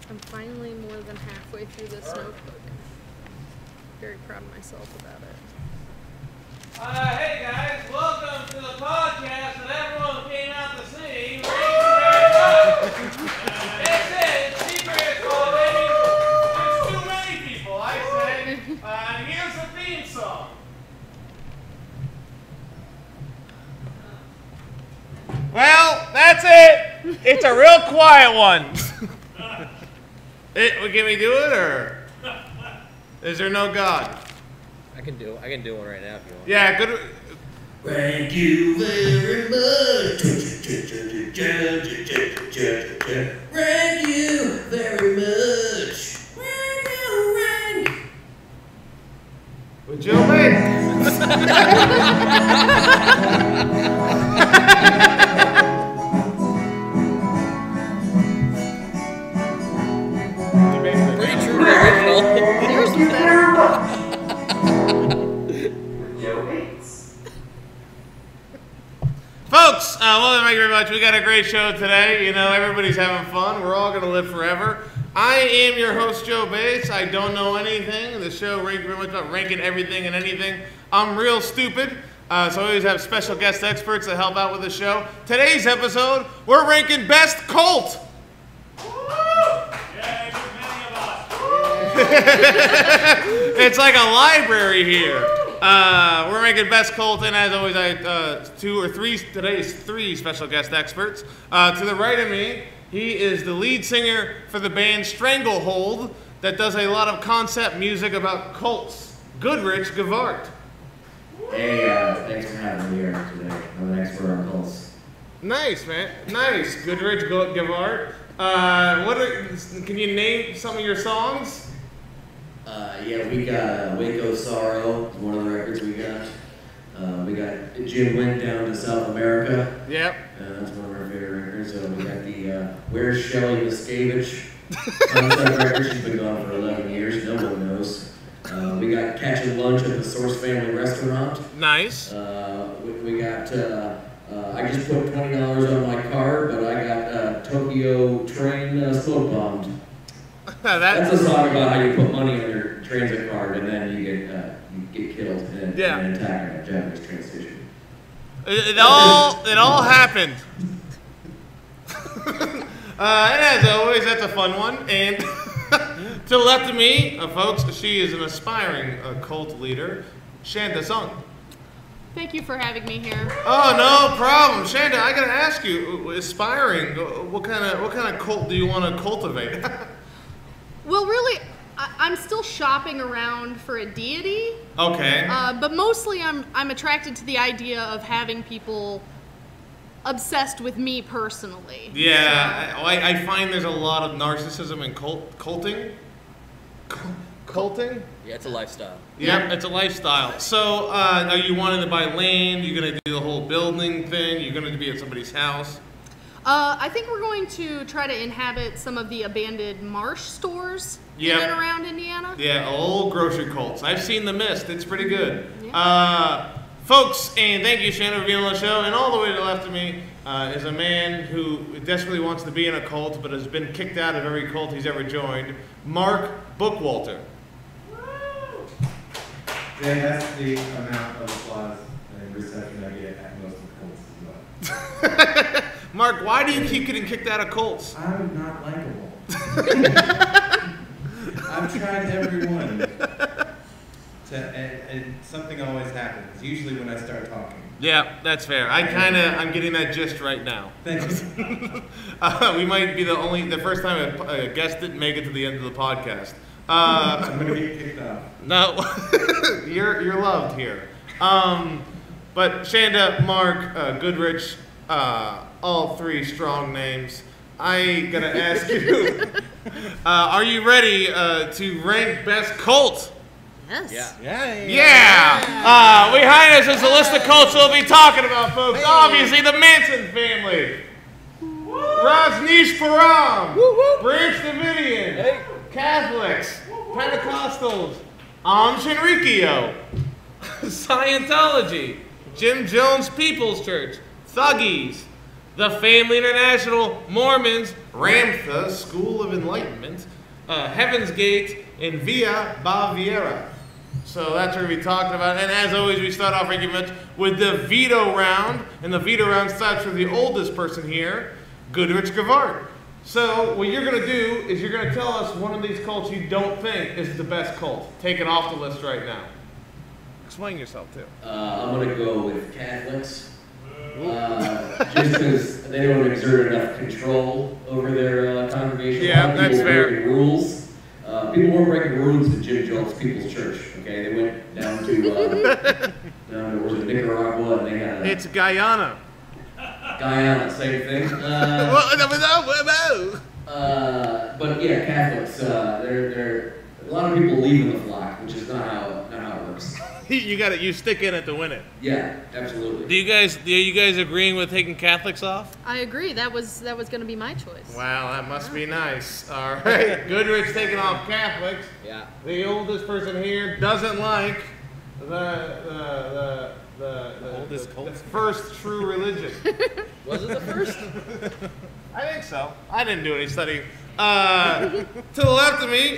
I'm finally more than halfway through this notebook. Very proud of myself about it. Hey guys, welcome to the podcast that everyone came out to see. It's secret, baby. There's too many people, I say. And here's the theme song. Well, that's it. It's a real quiet one. Can we do it, or is there no God? I can do one right now if you want. Yeah, good. Thank you very much. Thank you very much. With Joe Bates. Pretty true to the original. Yours was better. Folks, well, thank you very much. We got a great show today. You know, everybody's having fun. We're all going to live forever. I am your host, Joe Bates. I don't know anything. The show ranks very much about ranking everything and anything. I'm real stupid, so I always have special guest experts that help out with the show. Today's episode, we're ranking Best Cult. Yeah, there's many of us. It's like a library here. We're ranking Best Cult, and as always, today's three special guest experts. To the right of me, he is the lead singer for the band Stranglehold that does a lot of concept music about cults, Goodrich Gavart. Hey, thanks for having me here today. I'm an expert on cults. Nice, man. Nice. Goodrich Gavart. Can you name some of your songs? Yeah, we got Waco Sorrow, one of the records we got. We got Jim Went Down to South America. Yep. That's one of our favorite records. We got the Where's Shelley Miscavige concept record. She's been gone for 11 years. No one knows. We got Catching Lunch at the Source Family Restaurant. Nice. We got, I just put $20 on my card, but I got Tokyo Train Smoke Bombed. That's a song about how you put money on your transit card and then you get killed in an attack on a Japanese train station. It all happened. And as always, that's a fun one. And to the left of me, folks, she is an aspiring cult leader, Shanda Sung. Thank you for having me here. Oh, no problem, Shanda. I gotta ask you, aspiring. What kind of cult do you want to cultivate? Well, really, I'm still shopping around for a deity. Okay. But mostly I'm attracted to the idea of having people obsessed with me personally. Yeah, so. I find there's a lot of narcissism in culting. Culting? Yeah, it's a lifestyle. Yep, it's a lifestyle. So, are you wanting to buy land? You're going to do the whole building thing? You're going to be at somebody's house? I think we're going to try to inhabit some of the abandoned Marsh stores in and around Indiana. Yeah, old grocery cults. I've seen The Mist. It's pretty good. Yeah. Folks, and thank you, Shannon, for being on the show. And all the way to the left of me is a man who desperately wants to be in a cult, but has been kicked out of every cult he's ever joined, Mark Bookwalter. Yeah, that's the amount of applause and reception I get at most of cults as well. Mark, why do you keep getting kicked out of cults? I'm not likable. I've tried everyone. And something always happens, usually when I start talking. Yeah, that's fair. I'm getting that gist right now. Thank you. We might be the first time a guest didn't make it to the end of the podcast. I'm going to be kicked off. No, you're loved here. But Shanda, Mark, Goodrich, all three strong names. I gotta ask you, are you ready to rank Best Cult? Yes. Yeah. Behind us is the list of cults we'll be talking about, folks. Obviously, the Manson family, Rajneespuram, Branch Davidians, Catholics, Pentecostals, Aum Shinrikyo, Scientology, Jim Jones People's Church, Thuggees, the Family International, Mormons, Ramthas, School of Enlightenment, Heaven's Gate, and Via Baviera. So that's what we'll be talking about. And as always, we start off pretty much with the veto round. And the veto round starts with the oldest person here, Goodrich Gavard. So what you're going to do is you're going to tell us one of these cults you don't think is the best cult. Take it off the list right now. Explain yourself, too. I'm going to go with Catholics. Just because they don't exert enough control over their congregation. Yeah, that's fair. Rules. People weren't breaking rules at Jim Jones People's Church. Okay, they went down to was it Nicaragua, and they had it's Guyana. Guyana, same thing. But yeah, Catholics. They're a lot of people leaving the flock, which is not how it works. You stick in it to win it. Yeah, absolutely. Are you guys agreeing with taking Catholics off? I agree. That was going to be my choice. Wow, that must be nice. All right, Goodrich taking off Catholics. Yeah. The oldest person here doesn't like the oldest cult. The first true religion. Was it the first? I think so. I didn't do any studying. To the left of me,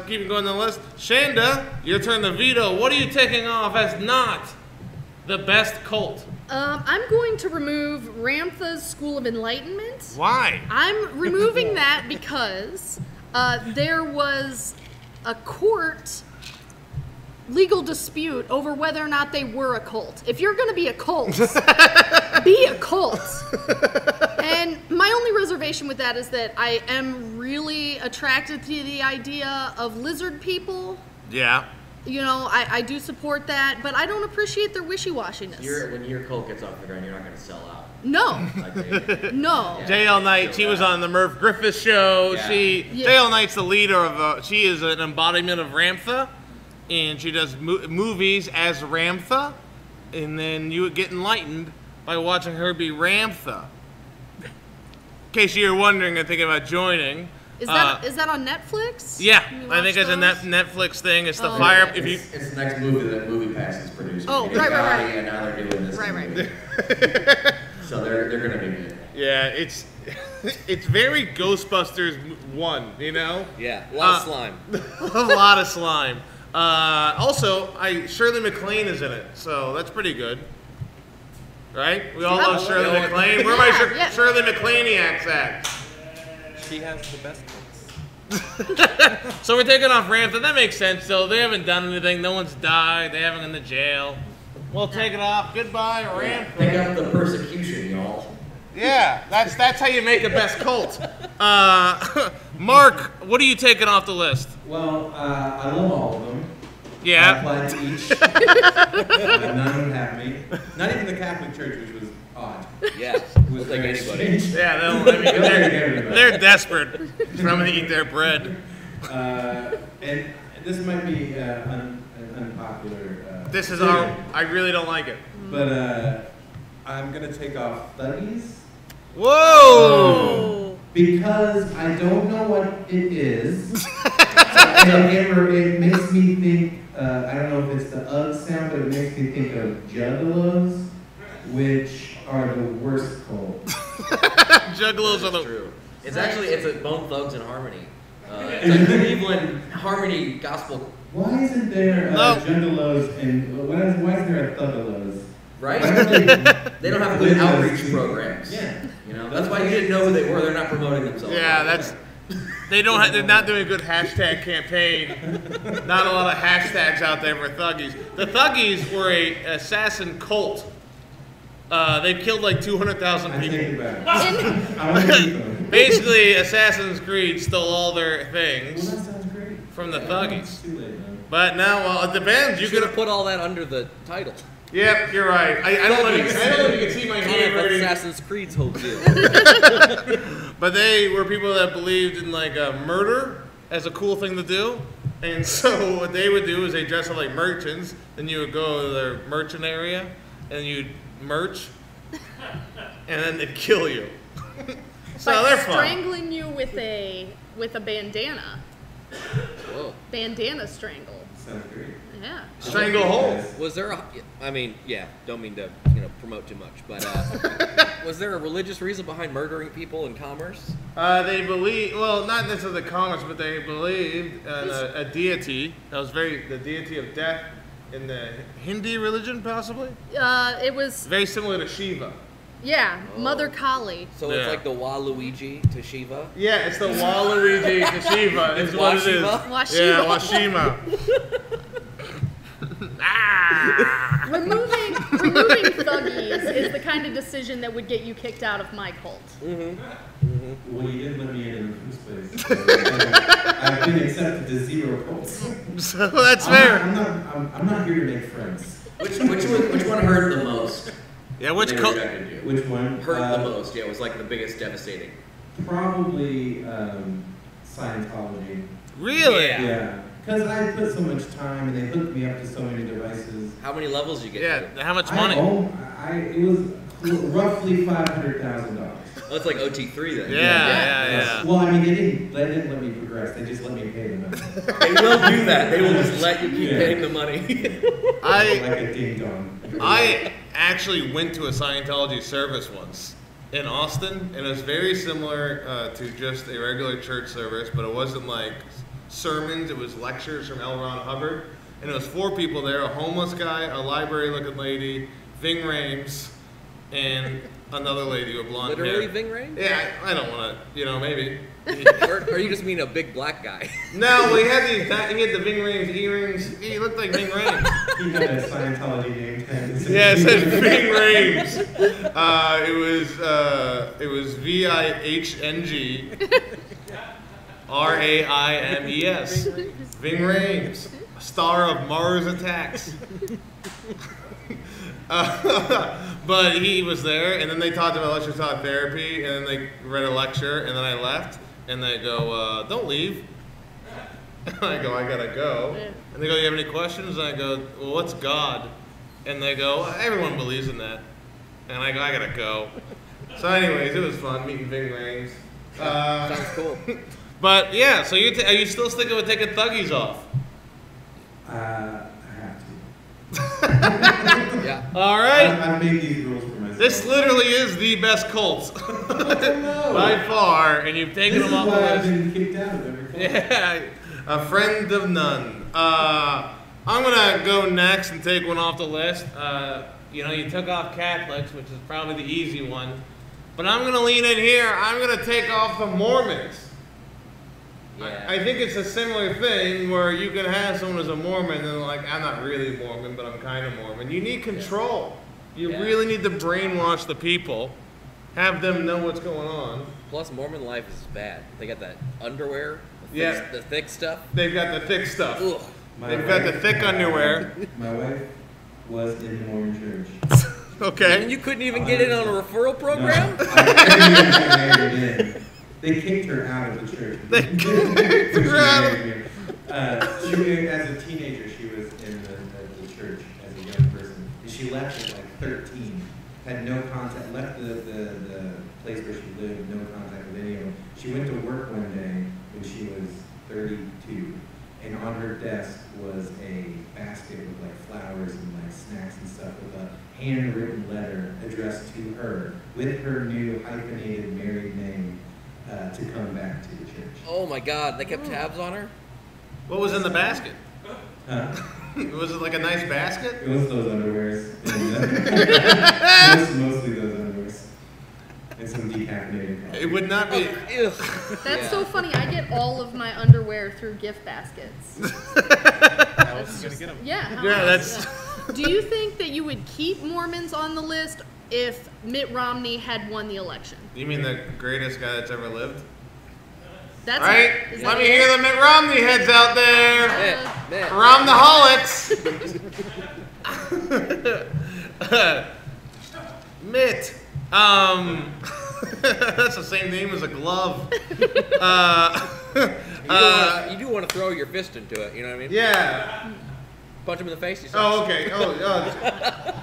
keep going down the list, Shanda, your turn to veto. What are you taking off as not the best cult? I'm going to remove Ramthas School of Enlightenment. Why? I'm removing that because there was a court legal dispute over whether or not they were a cult. If you're going to be a cult, be a cult. And my only reservation with that is that I am really attracted to the idea of lizard people. Yeah. You know, I do support that, but I don't appreciate their wishy-washiness. When your cult gets off the ground, you're not going to sell out. No. No. Yeah. JL Knight, she was on the Murph Griffith show. Yeah. JL Knight's the leader of, she is an embodiment of Ramtha, and she does movies as Ramtha, and then you would get enlightened by watching her be Ramtha. In case you're wondering and thinking about joining. Is that on Netflix? Yeah, I think it's a Netflix thing. It's the fire. Yeah, it's the next movie that MoviePass is producing. Oh, right. And now they're doing this. Right. So they're gonna be good. Yeah, it's very Ghostbusters 1, you know? Yeah, a lot of slime. A lot of slime. Also, Shirley MacLaine is in it, so that's pretty good. Right? We all love Shirley MacLaine. Where are my Shirley MacLainiacs at? She has the best ones. So we're taking off Ramtha. That makes sense, though. They haven't done anything. No one's died. They haven't gone to jail. We'll take it off. Goodbye, Ramtha. Pick up the persecution, y'all. Yeah, that's how you make a best cult. Mark, what are you taking off the list? Well, I love all of them. Yeah. I applied to each. None would have me. Not even the Catholic Church, which was odd. Yeah, Was like very anybody. strange. Yeah, they're desperate. For them to eat their bread. And this might be an unpopular. This is opinion, I really don't like it. But I'm gonna take off Thuggees. Whoa! Because I don't know what it is. It makes me think, I don't know if it's the UGG sound, but it makes me think of juggalos, which are the worst cult. Juggalos are the true. It's a Bone Thugs and Harmony. It's like Cleveland Harmony Gospel. Why isn't there juggalos and why is there a thuggalos? Right? They don't have good outreach programs. Yeah. You know, that's why you didn't know who they were. They're not promoting themselves. Yeah, they're not doing a good hashtag campaign. Not a lot of hashtags out there for Thuggees. The Thuggees were a assassin cult. They've killed like 200,000 I people. think about it. I want to keep them. Basically, Assassin's Creed stole all their things Well, that sounds great. from the It's Thuggees. too late, man. But now, well, it depends. You You could could have put all that under the title. Yep, you're right. I don't know if you can see my Kind of handwriting. Assassin's Creed's whole deal. But they were people that believed in like murder as a cool thing to do. And so what they would do is they dress up like merchants. Then you would go to their merchant area and you'd merch. And then they'd kill you. So they're fun. Strangling you with a bandana. Whoa. Bandana strangle. Sounds great. Yeah. Stranglehold. Was there a? I mean, yeah. Don't mean to promote too much, but was there a religious reason behind murdering people in commerce? They believe, well, not necessarily commerce, but they believed in a deity that was the deity of death in the Hindi religion, possibly. It was Very similar to Shiva. Mother Kali. So it's like the Waluigi to Shiva. Yeah, it's the Waluigi to Shiva. Is what it is. Washiva. Yeah, Washima. Removing Thuggees is the kind of decision that would get you kicked out of my cult. Well, you didn't let me in the first place. So I've been accepted to 0 cults. So that's fair. I'm not here to make friends. Which one hurt the most? Yeah, which cult? Which one? Hurt the most? Yeah, it was like the biggest devastating. Probably Scientology. Really? Yeah. Because I put so much time and they hooked me up to so many devices. How many levels you get? Yeah, how much money? It was roughly $500,000. Oh, it's like OT3 then. Yeah. Well, I mean, they didn't let me progress. They just let me pay the money. They will do that. They will just let you keep paying the money. Like a ding dong. I actually went to a Scientology service once in Austin, and it was very similar to just a regular church service, but it wasn't like sermons, it was lectures from L. Ron Hubbard, and it was 4 people there, a homeless guy, a library-looking lady, Ving Rhames, and another lady with blonde hair. Literally Ving Rhames? Yeah, I don't want to, maybe. Or you just mean a big black guy? No, he had the Ving Rhames earrings. He looked like Ving Rhames. He had a Scientology name tag. Yeah, it said Ving Rhames. It was VIHNG RAIMES. Ving Rhames, star of Mars Attacks. But he was there, and then they talked about electroshock therapy, and then they read a lecture, and then I left, and they go, don't leave. And I go, I gotta go. And they go, you have any questions? And I go, well, what's God? And they go, everyone believes in that. And I go, I gotta go. So anyways, it was fun meeting Ving Rhames. Sounds cool. But yeah, so are you still sticking with taking Thuggees off? I have to. Yeah. All right. I made these rules for myself. This literally is the best cult by far, and you've taken them off the This is why I've list. been kicked out of every cult. Yeah, a friend of none. I'm gonna go next and take one off the list. You took off Catholics, which is probably the easy one, but I'm gonna lean in here. I'm gonna take off the Mormons. Yeah. I think it's a similar thing where you can have someone who's a Mormon and like, I'm not really Mormon, but I'm kind of Mormon. You need control. You really need to brainwash the people, have them know what's going on. Plus, Mormon life is bad. They got that underwear, the thick stuff. They've got the thick stuff. Ugh. They've got the thick underwear. My wife was in the Mormon church. Okay. And you couldn't even get in on a referral program? No, I married in. They kicked her out of the church. They kicked her out. As a teenager, she was in the church as a young person. And she left at like 13. Had no contact, left the place where she lived, no contact with anyone. She went to work one day when she was 32. And on her desk was a basket with like flowers and like snacks and stuff with a handwritten letter addressed to her with her new hyphenated married name to come back to the church. Oh my God, they kept tabs on her? What was in the basket? Huh? Was it like a nice basket? It was those underwears. Mostly those underwears. And some decaffeinated coffee. It would not be. That's so funny. I get all of my underwear through gift baskets. How else is gonna get them? Yeah. how Yeah, else? that's. Do you think that you would keep Mormons on the list if Mitt Romney had won the election? You mean the greatest guy that's ever lived? That's All right, Is let that me it? hear the Mitt Romney heads out there. Mitt. Romneyholics. Mitt. That's the same name as a glove. You do want to throw your fist into it, you know what I mean? Yeah. Punch him in the face, you Oh, okay. Oh,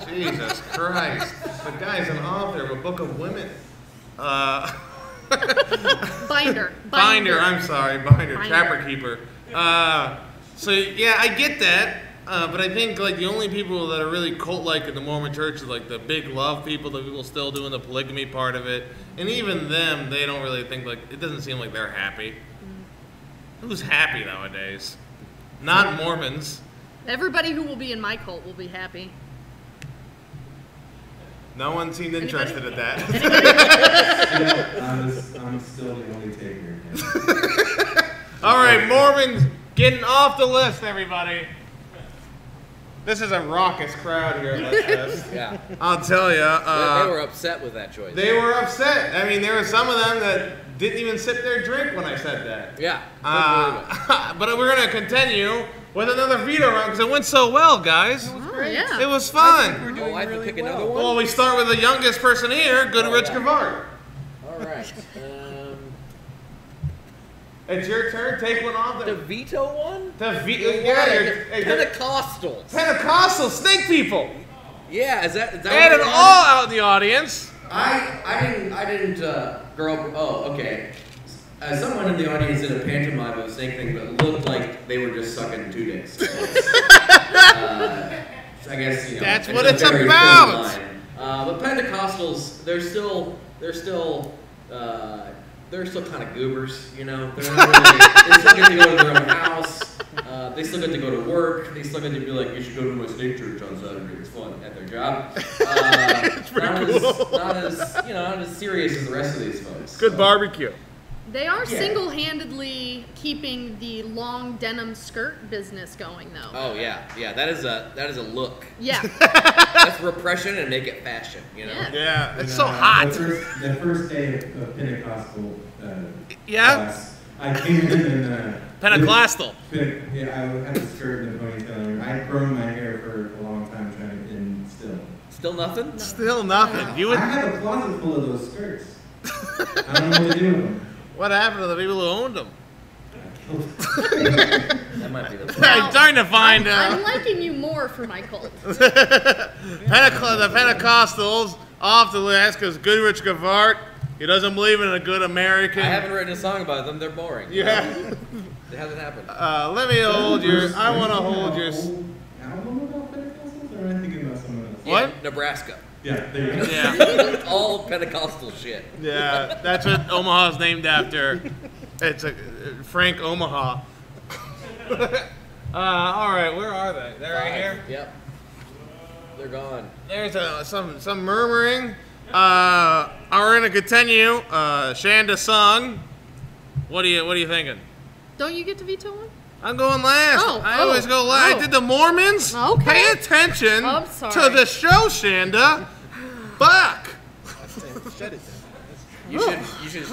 Jesus Christ. The guy's an author of a book of women. Binder. Binder, I'm sorry. Binder. Binder. Trapper keeper. So yeah, I get that, but I think like the only people that are really cult-like in the Mormon Church is like the big love people, the people still doing the polygamy part of it, and even them, they don't really think like it doesn't seem like they're happy. Who's happy nowadays? Not Mormons. Everybody who will be in my cult will be happy. No one seemed interested at that. I'm still the only taker. All right, Mormons getting off the list, everybody. This is a raucous crowd here at Let's Fest. Yeah. I'll tell you. They were upset with that choice. They were upset. I mean, there were some of them that didn't even sip their drink when I said that. Yeah. But we're going to continue with another veto round because it went so well, guys. Oh, yeah. It was fun. Oh, I have to pick another one? Well, we start with the youngest person here, Goodrich Gavard. All right. It's your turn. Take one off. The veto one? The Pentecostals. Pentecostal snake people. Yeah, is that And it all out in the audience. I didn't grow up. Oh, okay. As someone in the audience did a pantomime of the same thing, but it looked like they were just sucking 2 dicks. So I guess that's it's what a it's very about. thin line. But Pentecostals, they're still kind of goobers, They're not really, they still get to go to their own house. They still get to go to work. They still get to be like, you should go to my snake church on Saturday. It's fun at their job. It's pretty cool. Not as serious as the rest of these folks. Good barbecue. They are single-handedly keeping the long denim skirt business going, though. Oh yeah, that is a look. Yeah. That's repression and make it fashion, Yeah, it's so hot. The first day of Pentecostal Yeah. class, I came in and Pentecostal. I had the skirt and the ponytail. I'd grown my hair for a long time and Still nothing? Still nothing. I had a closet full of those skirts. I don't know what to do with them. What happened to the people who owned them? That might be the I'm trying to find out. I'm liking you more for my cult. The Pentecostals off the list because Goodrich Gavard, he doesn't believe in a good American. I haven't written a song about them. They're boring. Yeah. It hasn't happened. Let me hold your. I want to hold your. Album about Pentecostals, or am I thinking about someone else? Yeah, What? Nebraska. Yeah, there you go. Yeah. All Pentecostal shit. Yeah, that's what Omaha's named after. It's a Frank Omaha. All right, where are they? They're right here. Yep. They're gone. There's some murmuring. We're gonna continue. Shanda sung. What are you thinking? Don't you get to veto one? I'm going last. I always go last. Oh. Did the Mormons pay attention I'm to sorry. the show, Shanda? Fuck. You should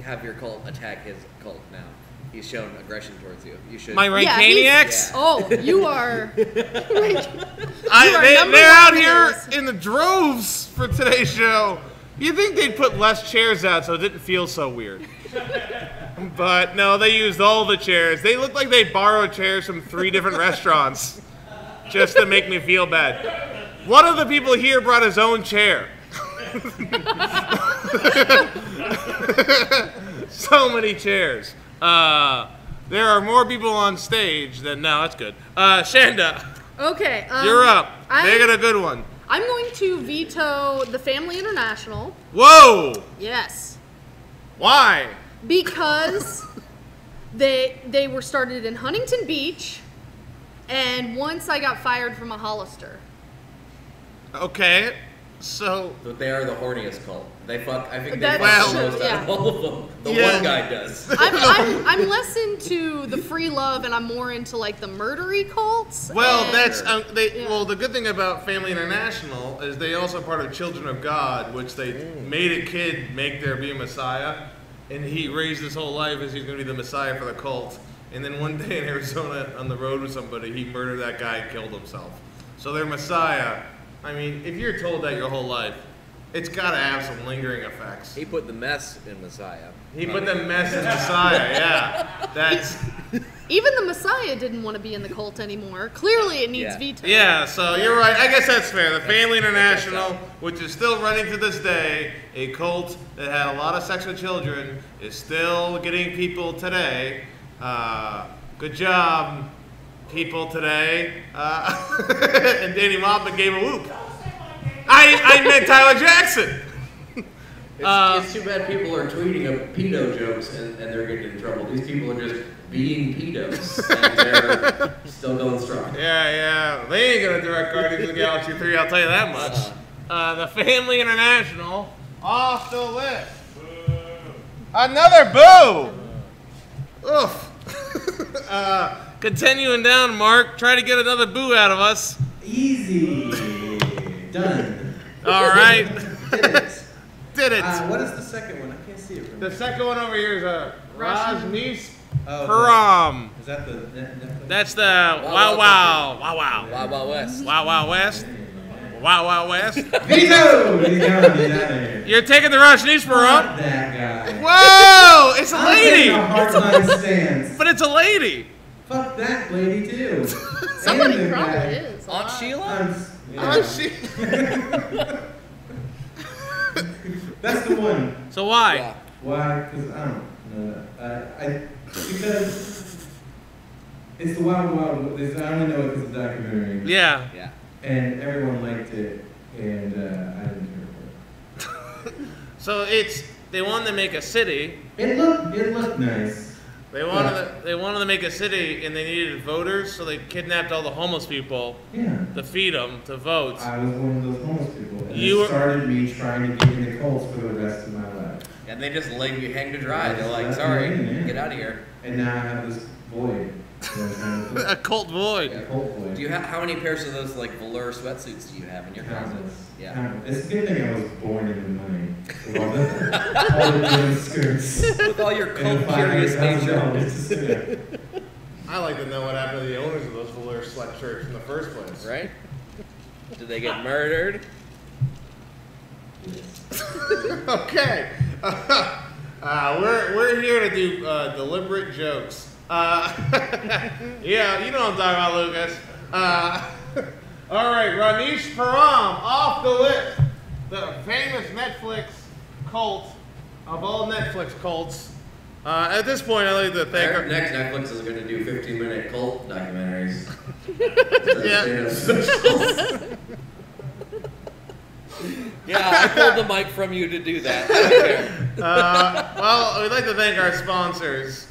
have your cult attack his cult now. He's shown aggression towards you. You should. My Rankaniacs? Yeah. Oh, you are. They're number out one here winners. in the droves for today's show. You'd think they'd put less chairs out so it didn't feel so weird. But no, they used all the chairs. They looked like they borrowed chairs from 3 different restaurants just to make me feel bad. One of the people here brought his own chair. So many chairs. There are more people on stage than... No, that's good. Shanda, Okay. you're up. They got a good one. I'm going to veto the Family International. Whoa! Yes. Why? Because they were started in Huntington Beach, and once I got fired from a Hollister. Okay, so... But they are the horniest cult. They fuck. I think they That's fuck the true, most out of yeah. all of them. The Yeah. one guy does. I'm less into the free love, and I'm more into like the murdery cults. Well, and- that's Yeah. well. The good thing about Family International is they also part of Children of God, which they made a kid make there be a Messiah, and he raised his whole life as he's going to be the Messiah for the cult. And then one day in Arizona, on the road with somebody, he murdered that guy and killed himself. So their Messiah. I mean, if you're told that your whole life, it's got to have some lingering effects. He put the mess in Messiah. He put the mess in Messiah. Yeah, that's. Even the Messiah didn't want to be in the cult anymore. Clearly, it needs Yeah. veto. Yeah, so you're right. I guess that's fair. The Family International, which is still running to this day, a cult that had a lot of sex with children, is still getting people today. Good job, people today, and Danny Maupin gave a whoop. I meant Tyler Jackson. It's too bad people are tweeting of pedo jokes and they're getting in trouble. These people are just being pedos and they're still going strong. Yeah. They ain't gonna direct Guardians of the Galaxy 3, I'll tell you that much. The Family International off the list. Another boo! Oof. Continuing down, Mark. Try to get another boo out of us. Easy. Done. All right. Did it. What is the second one? I can't see it from The here. second one over here is Rajneespuram. Is that the Netflix? That's the Wow Wow West. Wow West. Veto! He's gone. He's out of here. You're taking the Rajneespuram. That guy. Whoa! It's a I'm taking a lady. hardline stance. But it's a lady. Fuck that lady too. Somebody And the probably guy. is. Aunt Sheila? Oh, she. That's the one. So why? Yeah. Why? Because I don't know. Because it's the Wild Wild. I only know it because of the documentary. Yeah. Yeah. And everyone liked it, and I didn't care for So they wanted to make a city. it. It looked nice. They wanted to make a city, and they needed voters, so they kidnapped all the homeless people Yeah. to feed them to vote. I was one of those homeless people. And You were- it started me trying to get into cults for the rest of my life. And they just let you hang to dry. They're like, That's sorry, amazing, yeah. get out of here. And now I have this void. A cult void. A cult void. Do you have how many pairs of those like velour sweatsuits do you have in your closet? Countless. Yeah. Countless. It's a good thing I was born in the money. With all the different skirts. With all your And cult curious nature. nature. I like to know what happened to the owners of those velour sweatshirts in the first place. Right? Did they get murdered? Okay. We're here to do deliberate jokes. Yeah, you know what I'm talking about, Lucas. All right, Rajneespuram off the list. The famous Netflix cult of all Netflix cults. At this point, I'd like to thank our... Next Netflix is going to do 15-minute cult documentaries. Yeah. Yeah, I pulled the mic from you to do that. I don't care. Well, we'd like to thank our sponsors,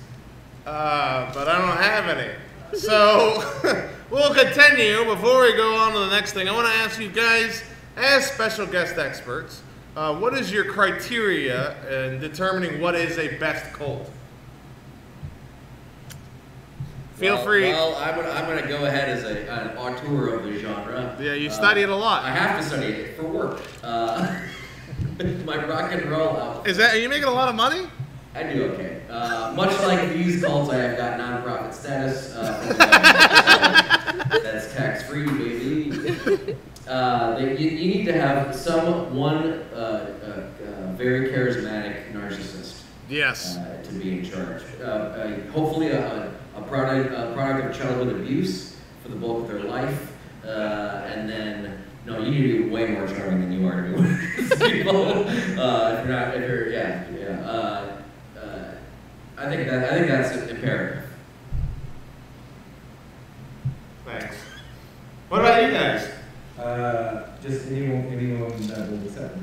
but I don't have any. So we'll continue. Before we go on to the next thing, I want to ask you guys, as special guest experts, what is your criteria in determining what is a best cult? Feel free. Well, I'm going to go ahead as an auteur of the genre. Yeah, you study it a lot. I have to study it for work. My rock and roll outfit. Are you making a lot of money? I do okay. Much like these cults, I have got nonprofit status. That's tax-free, baby. You need to have one very charismatic narcissist. Yes. To be in charge. Hopefully a product of childhood abuse for the bulk of their life. And then, no, you need to be way more charming than you are to be one of these people. I think that's imperative. Thanks. What about you guys? Just anyone that will accept me.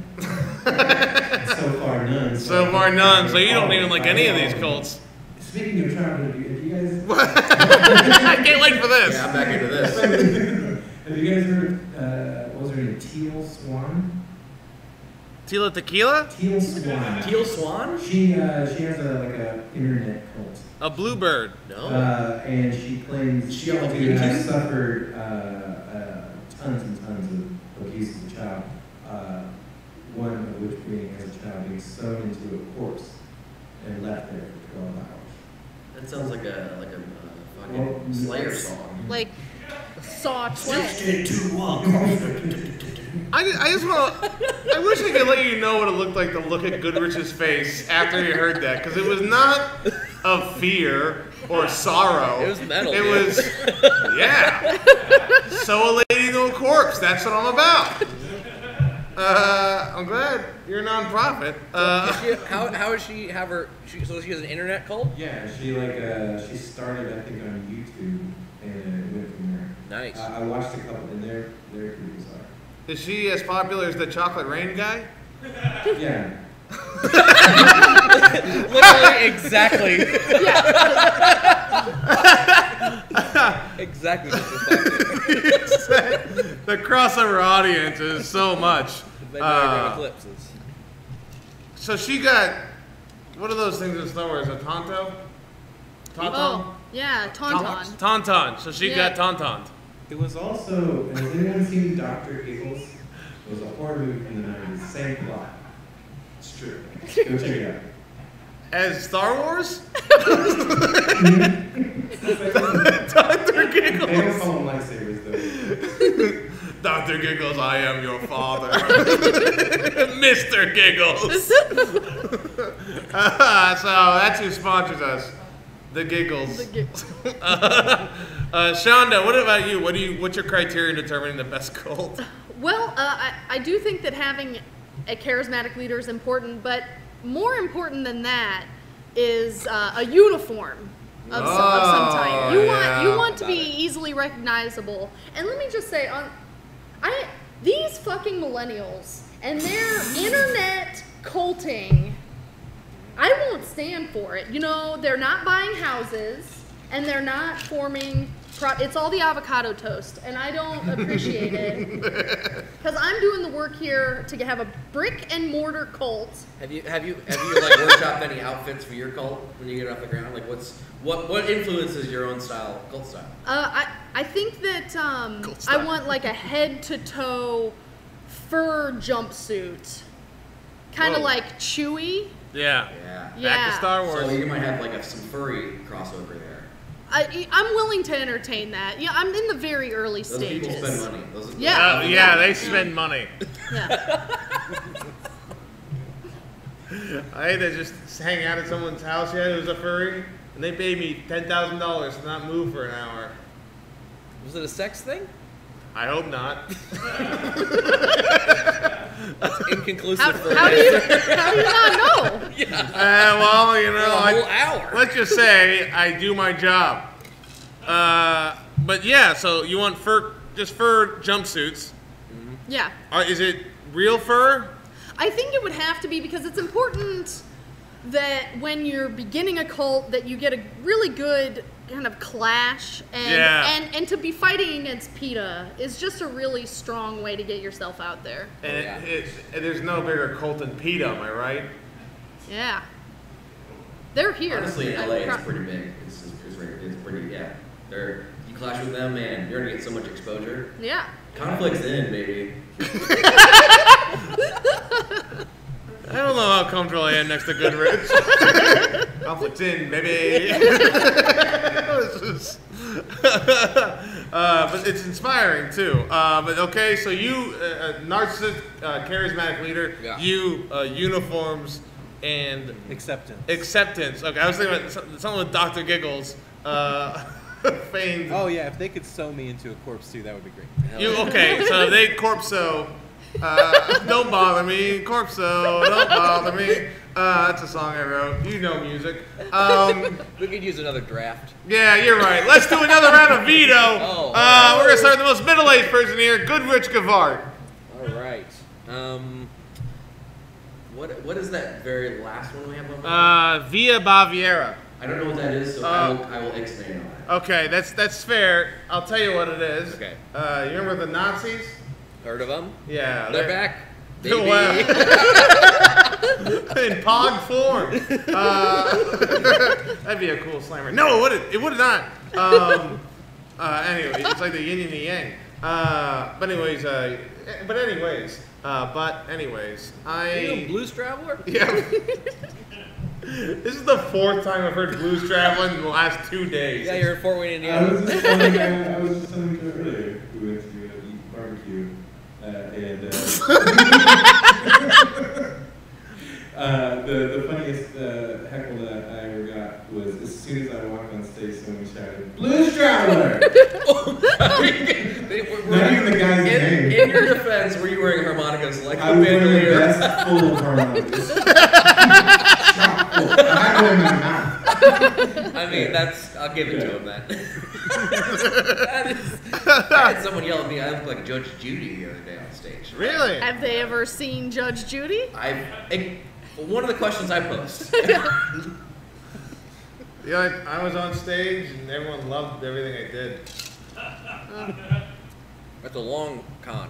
So far, none. So far, none. So you don't even like any of these cults. Speaking of childhood abuse, have you guys... I can't wait for this. Yeah, I'm back into this. Have you guys heard, what was her name, Teal Swan? Tila Tequila? Teal Swan. Teal Swan? She has a internet cult. A bluebird. No. And she claims She on to YouTube? have suffered tons and tons of abuse as a child. One of which being as a child being sewn into a corpse and left there for 12 hours. That sounds like a fucking Well, Slayer song. Like Saw 20. I just want to. I wish I could let you know what it looked like to look at Goodrich's face after he heard that, because it was not of fear or sorrow. It was metal. It dude. was, yeah. Sew a lady into a corpse. That's what I'm about. I'm glad you're a nonprofit. How does she have her? So she has an internet cult? Yeah, she started I think on YouTube, and Nice. I watched a couple, and they're pretty bizarre. Is she as popular as the Chocolate Rain guy? Yeah. Literally, exactly. Exactly. The crossover audience is so much. The Venn eclipses. So she got, what are those things in Star Wars? A Tonto? Tauntaun? Oh, yeah, Tauntaun. Tauntaun. So she got Tauntaun. It was also, has anyone seen Dr. Giggles? It was a horror movie from the 90s. Same plot. It's true. Go check it out. As Star Wars? Dr. Giggles. They don't call them lightsabers, though. Dr. Giggles, I am your father. Mr. Giggles. So that's who sponsors us. The Giggles. The Giggles. Shonda, what about you? What's your criteria in determining the best cult? Well, I do think that having a charismatic leader is important, but more important than that is a uniform of some type. You want to be easily recognizable. And let me just say, these fucking millennials and their internet culting, I won't stand for it. You know, they're not buying houses and they're not forming. It's all the avocado toast, and I don't appreciate it because I'm doing the work here to have a brick and mortar cult. Have you like workshopped any outfits for your cult when you get off the ground? Like what influences your own style, cult style? I think that I want like a head to toe fur jumpsuit, kind of like Chewie. Yeah. Yeah. Back to Star Wars. So you might have like some furry crossover there. I'm willing to entertain that. Yeah, I'm in the very early Those stages. people spend money. They spend money. Yeah. I had to just hang out at someone's house who's a furry, and they paid me $10,000 to not move for an hour. Was it a sex thing? I hope not. That's inconclusive. How do you not know? Yeah. Well, you know, a whole hour. Let's just say I do my job. But yeah, so you want fur jumpsuits? Mm-hmm. Yeah. Is it real fur? I think it would have to be because it's important that when you're beginning a cult that you get a really good kind of clash and to be fighting against PETA is just a really strong way to get yourself out there. And there's no bigger cult than PETA, am I right? Yeah. They're here. Honestly, in LA, it's pretty big. It's pretty, you clash with them, man, you're gonna get so much exposure. Yeah. Conflict's in, baby. I don't know how comfortable I am next to Goodrich. Conflict's in, baby. But it's inspiring too. But okay, so you, narcissist, charismatic leader, you uniforms and acceptance. Okay, I was thinking about something with Dr. Giggles. Famed. Oh yeah, if they could sew me into a corpse too, that would be great. Okay, so they corpse sew. Don't bother me, corpse sew. Don't bother me. That's a song I wrote. You know music. We could use another draft. Yeah, you're right. Let's do another round of veto. We're gonna start with the most middle-aged person here, Goodrich Gavard. All right. What is that very last one we have on? Via Baviera. I don't know what that is, so I will explain on that. Okay, that's fair. I'll tell you what it is. Okay. You remember the Nazis? Heard of them? Yeah. They're back. Baby. In POG form. That'd be a cool slammer. No, it would not. Anyway, it's like the yin and the yang. But anyways, I. You know Blues Traveler? Yeah. This is the fourth time I've heard Blues Traveling in the last 2 days. Yeah, you're in Fort Wayne, I Indiana. was just telling you earlier, we went to eat barbecue, the funniest heckle that I ever got was as soon as I walked on stage, someone shouted, "Blues Traveler!" Not even the guy's name. In your defense, were you wearing harmonicas like I the was wearing a bandolier? vest full of harmonicas. Chock full. I had one in my mouth. I mean, I'll give it to him then. I had someone yell at me, I look like Judge Judy the other day on stage. Really? Have they ever seen Judge Judy? One of the questions I post. Yeah, I was on stage and everyone loved everything I did. That's a long con.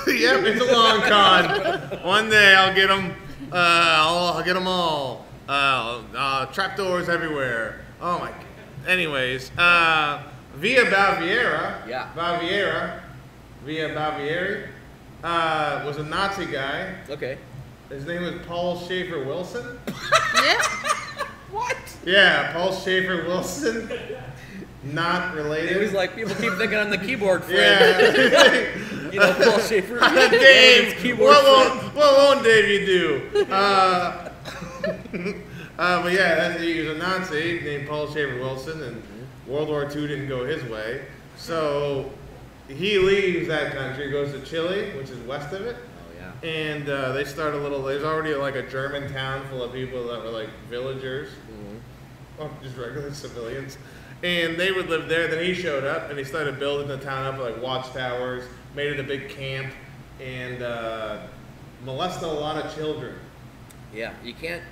Yep, it's a long con. One day I'll get them. I'll get them all. Trapdoors everywhere. Oh my. Anyways, Via Baviera. Yeah. Via Bavieri. Was a Nazi guy. Okay. His name was Paul Schaefer Wilson. Yeah. What? Yeah, Paul Schaefer Wilson. Not related. It was like people keep thinking I'm the keyboard friend. Yeah. You know, Paul Schaefer. Dave, what won't Davey do? But yeah, he was a Nazi named Paul Schaefer Wilson, and World War II didn't go his way. So he leaves that country, goes to Chile, which is west of it. Oh, yeah. And they start there's already like a German town full of people that were like villagers, or just regular civilians. And they would live there. Then he showed up, and he started building the town up with like watchtowers, made it a big camp, and molested a lot of children. Yeah, you can't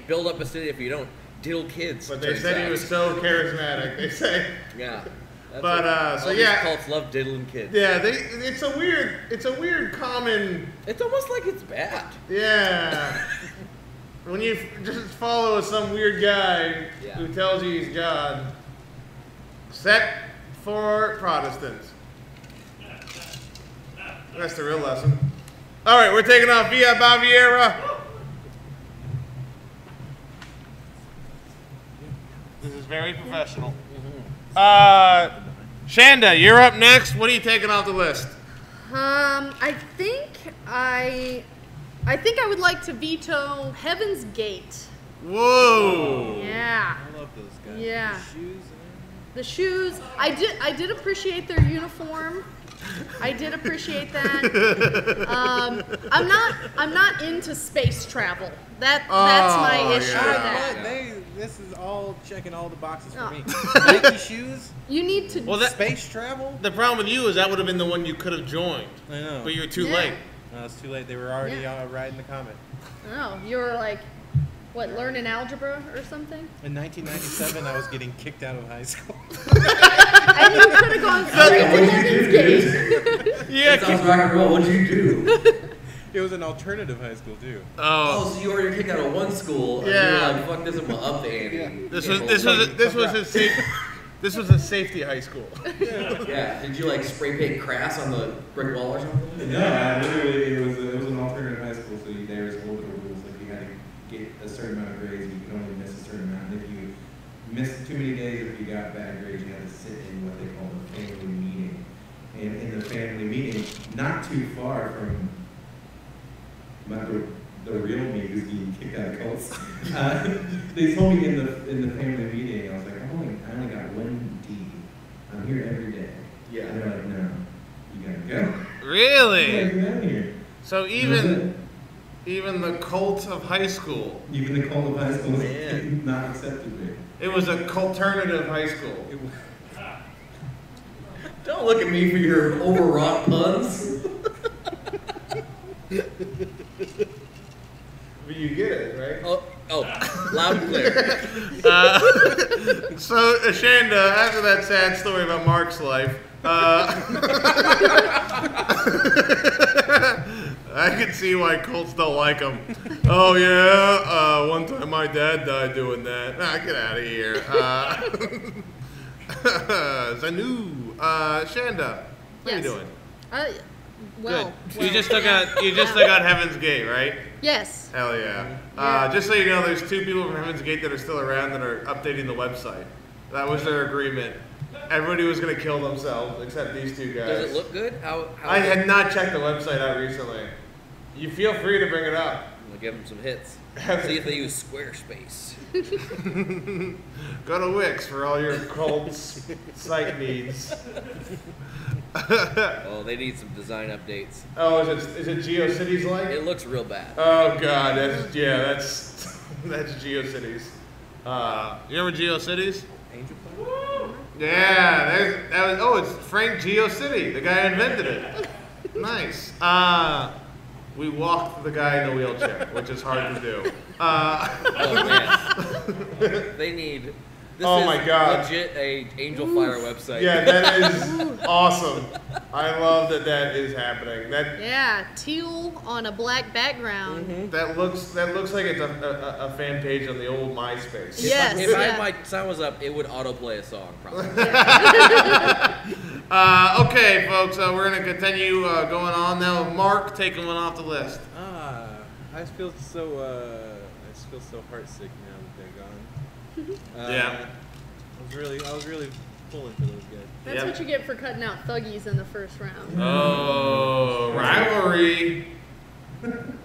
build up a city if you don't diddle kids. But they said he was so charismatic. They say. Yeah. But so all yeah, these cults love diddling kids. Yeah, it's a weird common. It's almost like it's bad. Yeah. When you just follow some weird guy who tells you he's God. Except for Protestants. That's the real lesson. All right, we're taking off Via Baviera. This is very professional. Shanda, you're up next. What are you taking off the list? I think I would like to veto Heaven's Gate. Whoa. Yeah. I love those guys. Yeah. The shoes. The shoes. I did appreciate their uniform. I did appreciate that. I'm not into space travel. That's my issue with that. This is all checking all the boxes for Oh. me. Nike shoes. You need to. Space travel. The problem with you is that would have been the one you could have joined. I know. But you were too Yeah. late. No, it's too late. They were already riding the comet. Oh, you were like, what, learning algebra or something? In 1997, I was getting kicked out of high school. And you could have gone straight to Heaven's Gate. Yeah. That sounds rock and roll. What'd you do? It was an alternative high school too. Oh. So you already kicked out of one school, and Yeah. you were like, fuck this, I'm gonna up the ante. This was a safety high school. Yeah. Did you like spray paint crass on the brick wall or something? No, I literally, it was an alternative high school, so there was a little bit of rules, like you had to get a certain amount of grades, you could only miss a certain amount, and if you missed too many days, if you got bad grades, you had to sit in what they call the family meeting. And in the family meeting, not too far from the real me who's getting kicked out of cults, they told me in the family meeting, I was like, I only got one D. I'm here every day. Yeah. And they're like, no, you gotta go. Really? Yeah, get out of here. So even the cult of high school. Even the cult of high school Man. not accepted me. It was a culternative high school. Don't look at me for your overwrought puns. But you get it, right? Oh, loud and clear. So, Shanda, after that sad story about Mark's life, I can see why cults don't like him. Oh yeah, one time my dad died doing that. Get out of here. Zanu, Shanda, what are you doing? Well, You just took out Heaven's Gate, right? yes. Hell yeah. Just so you know, there's 2 people from Heaven's Gate that are still around that are updating the website. That was their agreement. Everybody was going to kill themselves except these 2 guys. Does it look good? How I had not checked the website out recently. You feel free to bring it up. I'm gonna give them some hits. See if they use Squarespace. Go to Wix for all your cult's site needs. Oh, they need some design updates. Oh, is it GeoCities like? It looks real bad. Oh god, that's GeoCities. You remember GeoCities? Angel Fire? Yeah, it's Frank GeoCity, the guy who invented it. Nice. We walked the guy in the wheelchair, which is hard to do. Oh man, they need. This Oh is my God. legit a Angel Fire website. Yeah, that is awesome. I love that is happening. Yeah, teal on a black background. That looks like it's a fan page on the old MySpace. Yes. If my sound was up, it would autoplay a song probably. Okay, folks, we're gonna continue going on now. Mark, taking one off the list. I just feel so heartsick now that they're gone. Yeah. I was really pulling for those guys. That's Yep. what you get for cutting out Thuggees in the first round. Oh, rivalry. Branch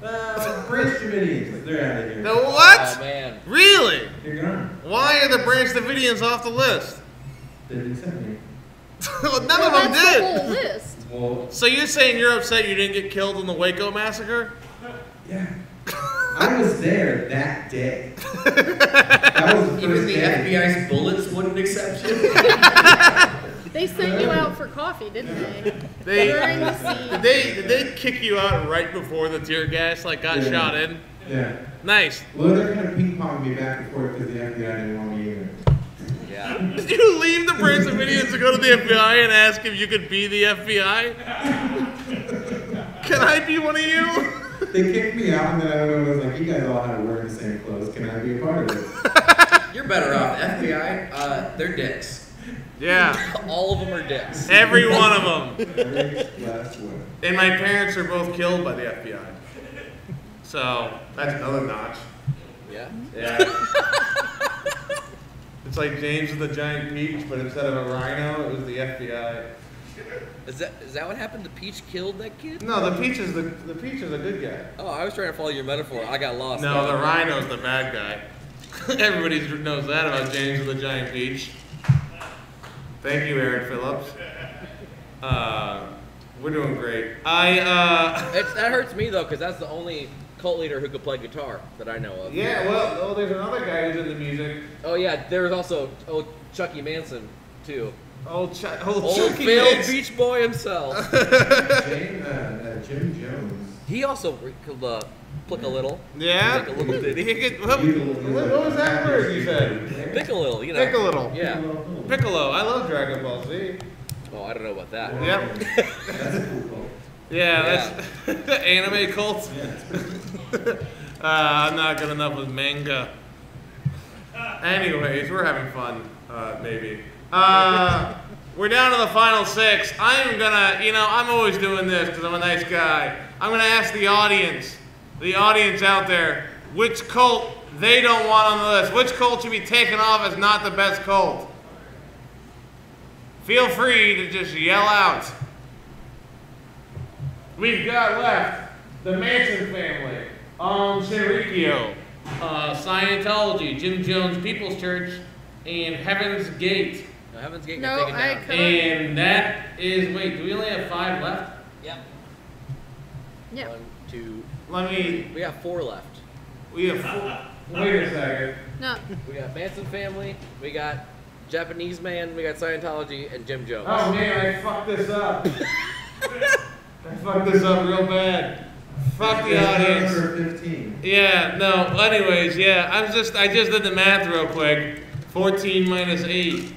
Davidians, they're out of here. The what? Oh man. Really? They're gone. Why are the Branch Davidians off the list? They didn't accept me. Well, none of them That's did. the whole list. Well, So you're saying you're upset you didn't get killed in the Waco massacre? yeah. I was there that day. That was the Even first the day. FBI's bullets wouldn't accept you. They sent you out for coffee, didn't they? During the siege. Did they kick you out right before the tear gas got Yeah. shot in? Yeah. Nice. Well, they're kind of ping-ponging me back and forth because the FBI didn't want me either. Yeah. Did you leave the Branch Davidians to go to the FBI and ask if you could be the FBI? Can I be one of you? They kicked me out, and then I went over and was like, you guys all have to wear the same clothes. Can I be a part of it? You're better off. FBI, they're dicks. Yeah. All of them are dicks. Every one of them. Every last one. And my parents are both killed by the FBI. So that's another notch. Yeah. Yeah. It's like James with the Giant Peach, but instead of a rhino, it was the FBI. Is that what happened? The Peach killed that kid? No, the Peach is the Peach is a good guy. Oh, I was trying to follow your metaphor. I got lost. No, the rhino's the bad guy. Everybody knows that about James with the Giant Peach. Thank you, Eric Phillips. We're doing great. That hurts me though, because that's the only cult leader who could play guitar that I know of. Yeah, well, there's another guy who's into music. Oh yeah, there's also Chucky Manson too. Old Old Chucky failed Manson. Beach Boy himself. Jim Jones. He also could plick a little. Yeah? Like a little ditty. What was that word you said? Pick a little, you know. Pick a little. Yeah. Piccolo. I love Dragon Ball Z. Oh, I don't know about that. Yep. That's a cool cult. Yeah, that's anime cult. I'm not good enough with manga. Anyways, we're having fun, maybe. We're down to the final 6. I'm gonna, I'm always doing this because I'm a nice guy. I'm gonna ask the audience out there, which cult they don't want on the list. Which cult should be taken off as not the best cult? Feel free to just yell out. We've got left the Manson family, Aum Shinrikyo, Scientology, Jim Jones People's Church, and Heaven's Gate. No, Heaven's Gate No, got taken I down. cut- And that is, wait, do we only have 5 left? Yep. Yeah. 1, 2. We We got 4 left. have 4. Wait a second. No. We got Manson family. We got Japanese man. We got Scientology and Jim Jones. Oh man, I fucked this up. I fucked this up real bad. Fuck the audience. Number 15. Yeah, no, anyways, yeah, I just did the math real quick. 14 minus 8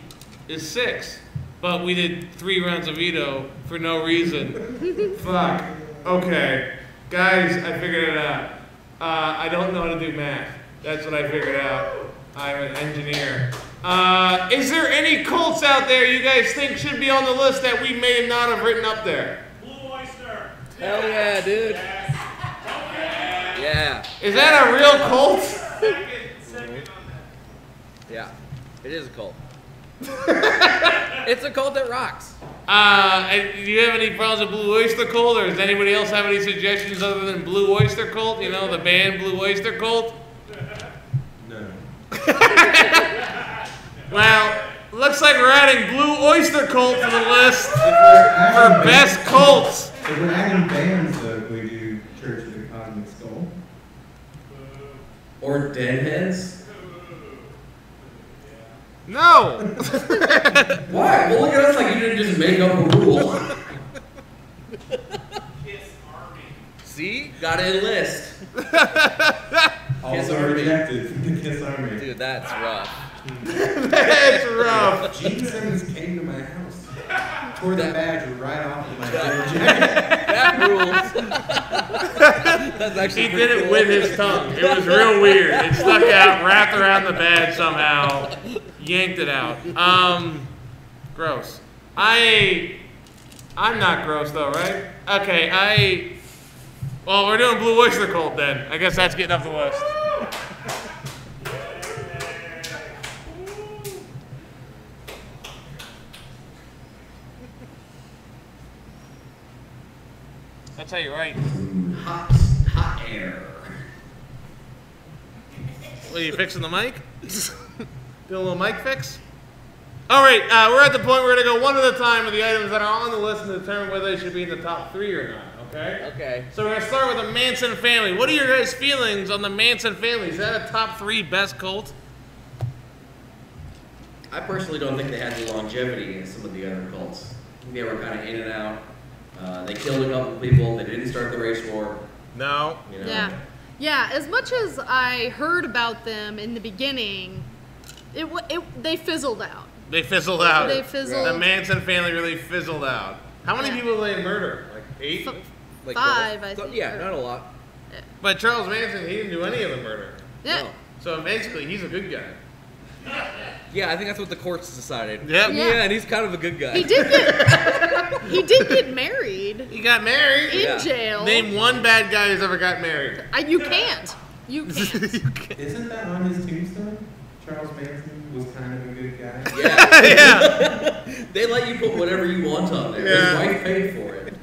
is 6. But we did 3 rounds of veto for no reason. Fuck. Okay. Guys, I figured it out. I don't know how to do math. That's what I figured out. I'm an engineer. Is there any cults out there you guys think should be on the list that we may not have written up there? Blue Oyster. Hell yeah, dude. Yeah. Is that a real cult? Second on that. Yeah. It is a cult. It's a cult that rocks. And do you have any problems with Blue Oyster Cult, or does anybody else have any suggestions other than Blue Oyster Cult? You know, the band Blue Oyster Cult? No. Well, looks like we're adding Blue Oyster Cult to the list If we're adding for best bands- cults. If we're adding bands, though, we do Church of the Cosmic Skull. Or Deadheads. No. Why? Well, look at us like you didn't just make up a rule. Kiss Army. See? Gotta enlist. Also rejected from the Kiss Army. Dude, that's rough. That's rough. Gene Simmons came to my house, tore the badge right off of my jacket. That rules. That's actually He pretty did it cool. with his tongue. It was real weird. It stuck out, wrapped around the badge somehow, yanked it out. Gross. I'm not gross though, right? Okay, well, we're doing Blue Oyster Cult then. I guess that's getting up the list. That's how you write. Hot air. What, are you fixing the mic? Doing a little mic fix? All right, we're at the point we're going to go one at a time with the items that are on the list and determine whether they should be in the top 3 or not, okay? Okay. So we're going to start with the Manson family. What are your guys' feelings on the Manson family? Is that a top 3 best cult? I personally don't think they had the longevity as some of the other cults. I think they were kind of in and out. They killed a couple people. They didn't start the race war. No. You know? Yeah. Yeah, as much as I heard about them in the beginning, they fizzled out. They fizzled out. They fizzled. The Manson family really fizzled out. How many Yeah. people did they murder? Like 8? Like 5, I so- think. Yeah, not a lot. But Charles Manson, he didn't do any of the murder. Yeah. No. So basically, he's a good guy. Yeah, I think that's what the courts decided. Yep. Yeah. Yeah, and he's kind of a good guy. He did get married He got married. in Yeah. jail. Name one bad guy who's ever got married. You can't. You can't. Isn't that on his tombstone? Charles Manson was kind of a good guy. Yeah. Yeah. They let you put whatever you want on there. Yeah. His wife paid for it.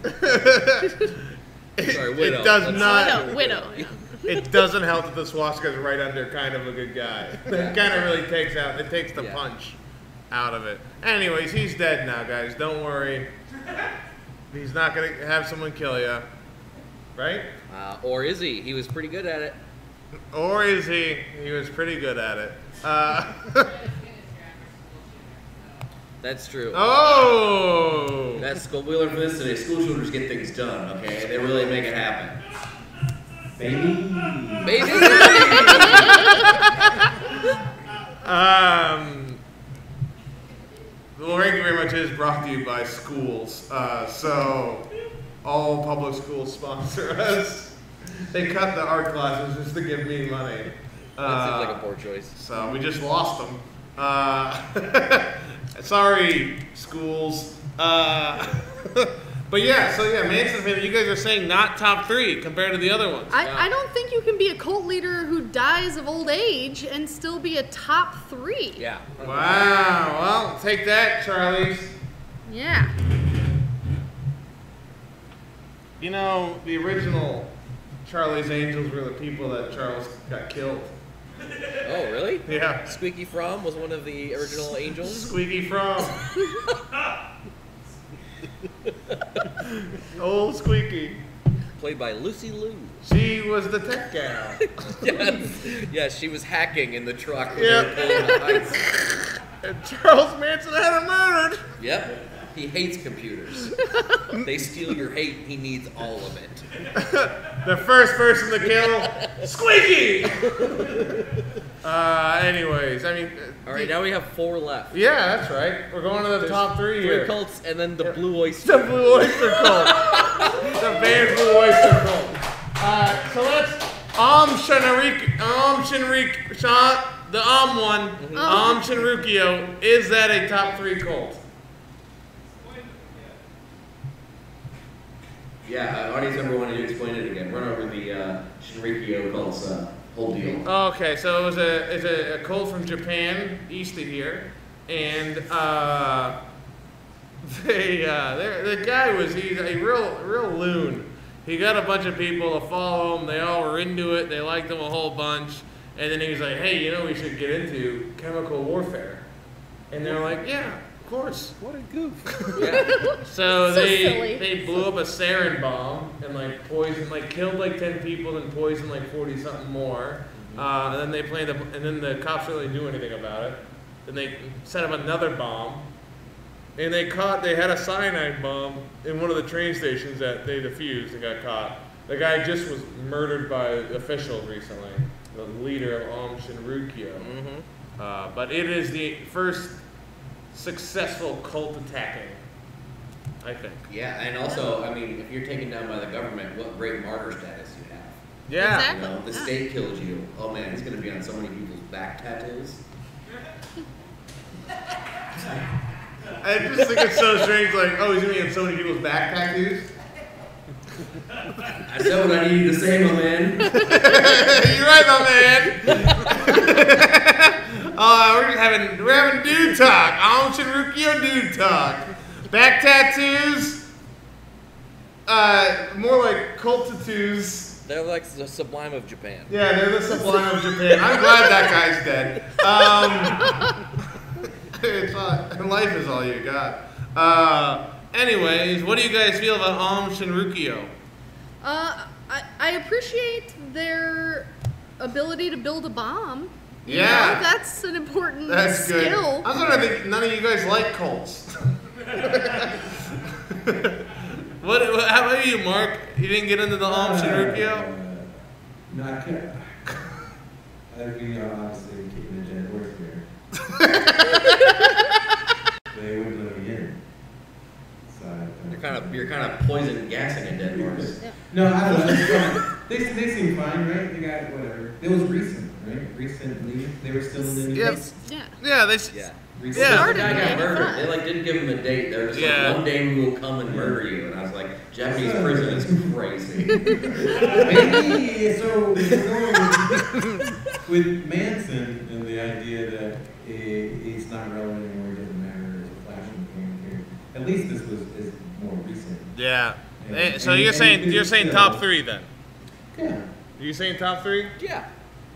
Sorry, widow. It does Let's- not. Widow. Yeah. It doesn't help that the swastika's right under kind of a good guy. It kind of really takes the Yeah. punch out of it. Anyways, he's dead now, guys. Don't worry. He's not going to have someone kill you. Right? Or is he? He was pretty good at it. Or is he? He was pretty good at it. That's true. Oh! That's school. We learned from this today. School shooters get things done, okay? They really make it happen. Baby. Maybe. Well, thank you very much is brought to you by schools. So, all public schools sponsor us. They cut the art classes just to give me money. That seems like a poor choice. So, we just lost them. Sorry, schools. But yeah, Manson family, you guys are saying not top 3 compared to the other ones. I don't think you can be a cult leader who dies of old age and still be a top 3. Yeah. Wow, well, take that, Charlies. Yeah. You know, the original Charlie's Angels were the people that Charles got killed. Oh, really? Yeah. Squeaky Fromm was one of the original angels. Squeaky Fromm. Old Squeaky. Played by Lucy Liu. She was the tech gal. Yes, she was hacking in the truck when Yep. they were pulling the ice. And Charles Manson had her murdered. Yep. He hates computers. They steal your hate. He needs all of it. The first person to kill, Squeaky. Anyways, I mean. All right, now we have 4 left. Yeah, that's right. We're going to the There's top 3 3 here. cults and then the Blue Oyster. The Blue Oyster Cult. The band Blue Oyster Cult. So let's Aum Shinrikyo, the Aum one. Aum Shinrikyo. Is that a top 3 cult? Yeah, audience member wanted to explain it again. Run over the Shinrikyo cult's whole deal. Okay, so it's a cult from Japan, east of here, and the guy he's a real loon. He got a bunch of people to follow him. They all were into it. They liked him a whole bunch, and then he was like, "Hey, you know, we should get into chemical warfare," and they're like, "Yeah." Of course. What a goof. Yeah. So silly. they blew up a sarin bomb and killed 10 people and poisoned 40 something more. And then and then the cops didn't really do anything about it. and they set up another bomb. And they had a cyanide bomb in one of the train stations that they defused and got caught. The guy just was murdered by officials recently, the leader of Aum Shinrikyo. Mm-hmm. But it is the first successful cult attacking, I think. Yeah, and also, I mean, if you're taken down by the government, what great martyr status you have. Yeah. Exactly. You know, the state kills you. Oh man, he's gonna be on so many people's back tattoos. I just think it's so strange, like, oh, he's gonna be on so many people's back tattoos. I said what I needed to say, my man. You're right, my man. We're having dude talk. Aum Shinrikyo dude talk. Back tattoos. More like cult tattoos. They're like the Sublime of Japan. Yeah, they're the Sublime of Japan. I'm glad that guy's dead. Life is all you got. Anyways, what do you guys feel about Aum Shinrikyo? I appreciate their ability to build a bomb. You Yeah. know, that's an important That's good. skill. I'm starting to think none of you guys like cults. How about you, Mark? You didn't get into the Aum Shinrikyo? No, I can't. Obviously keeping the dead horse there. They wouldn't let me in. So You're kind of poison gassing a dead horse. no, I don't know. It's fine. They seem fine, right? They got whatever. It was recent, right? Recently, they were still in the news. Yep. Yeah. Yeah, Yeah. Recent. Yeah. The Started guy in got murdered. 85. They like didn't give him a date. They were just Yeah. like, one day we will come and murder you. And I was like, Japanese prison is crazy. Maybe so. With Manson and the idea that it's not relevant anymore, it doesn't matter. There's a flash in the pan here. At least this is more recent. Yeah. And- So and- you're and saying still- top three then? Yeah. Are you saying top three? Yeah.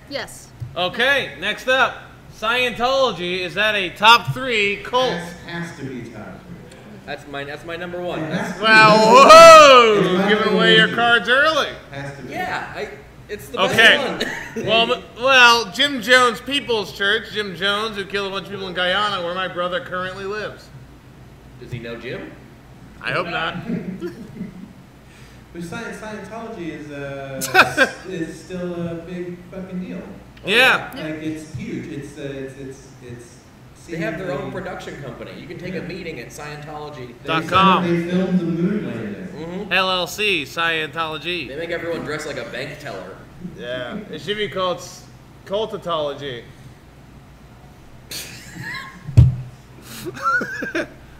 Yes. Okay. Next up, Scientology. Is that a top three cult? Has to be top three. That's my number one. Has to be. Well, It's whoa! my Giving away your religion. cards early. Has to be. Yeah, it's the Okay. best one. Well, Jim Jones People's Church, Jim Jones, who killed a bunch of people in Guyana, where my brother currently lives. Does he know Jim? I hope not. But Scientology is still a big fucking deal. Yeah. Like it's huge. It's They have their own production company. You can take a meeting at Scientology. .com. They filmed the moon landing. Mm-hmm. LLC, They Scientology. make everyone dress like a bank teller. Yeah. It should be called Cultology.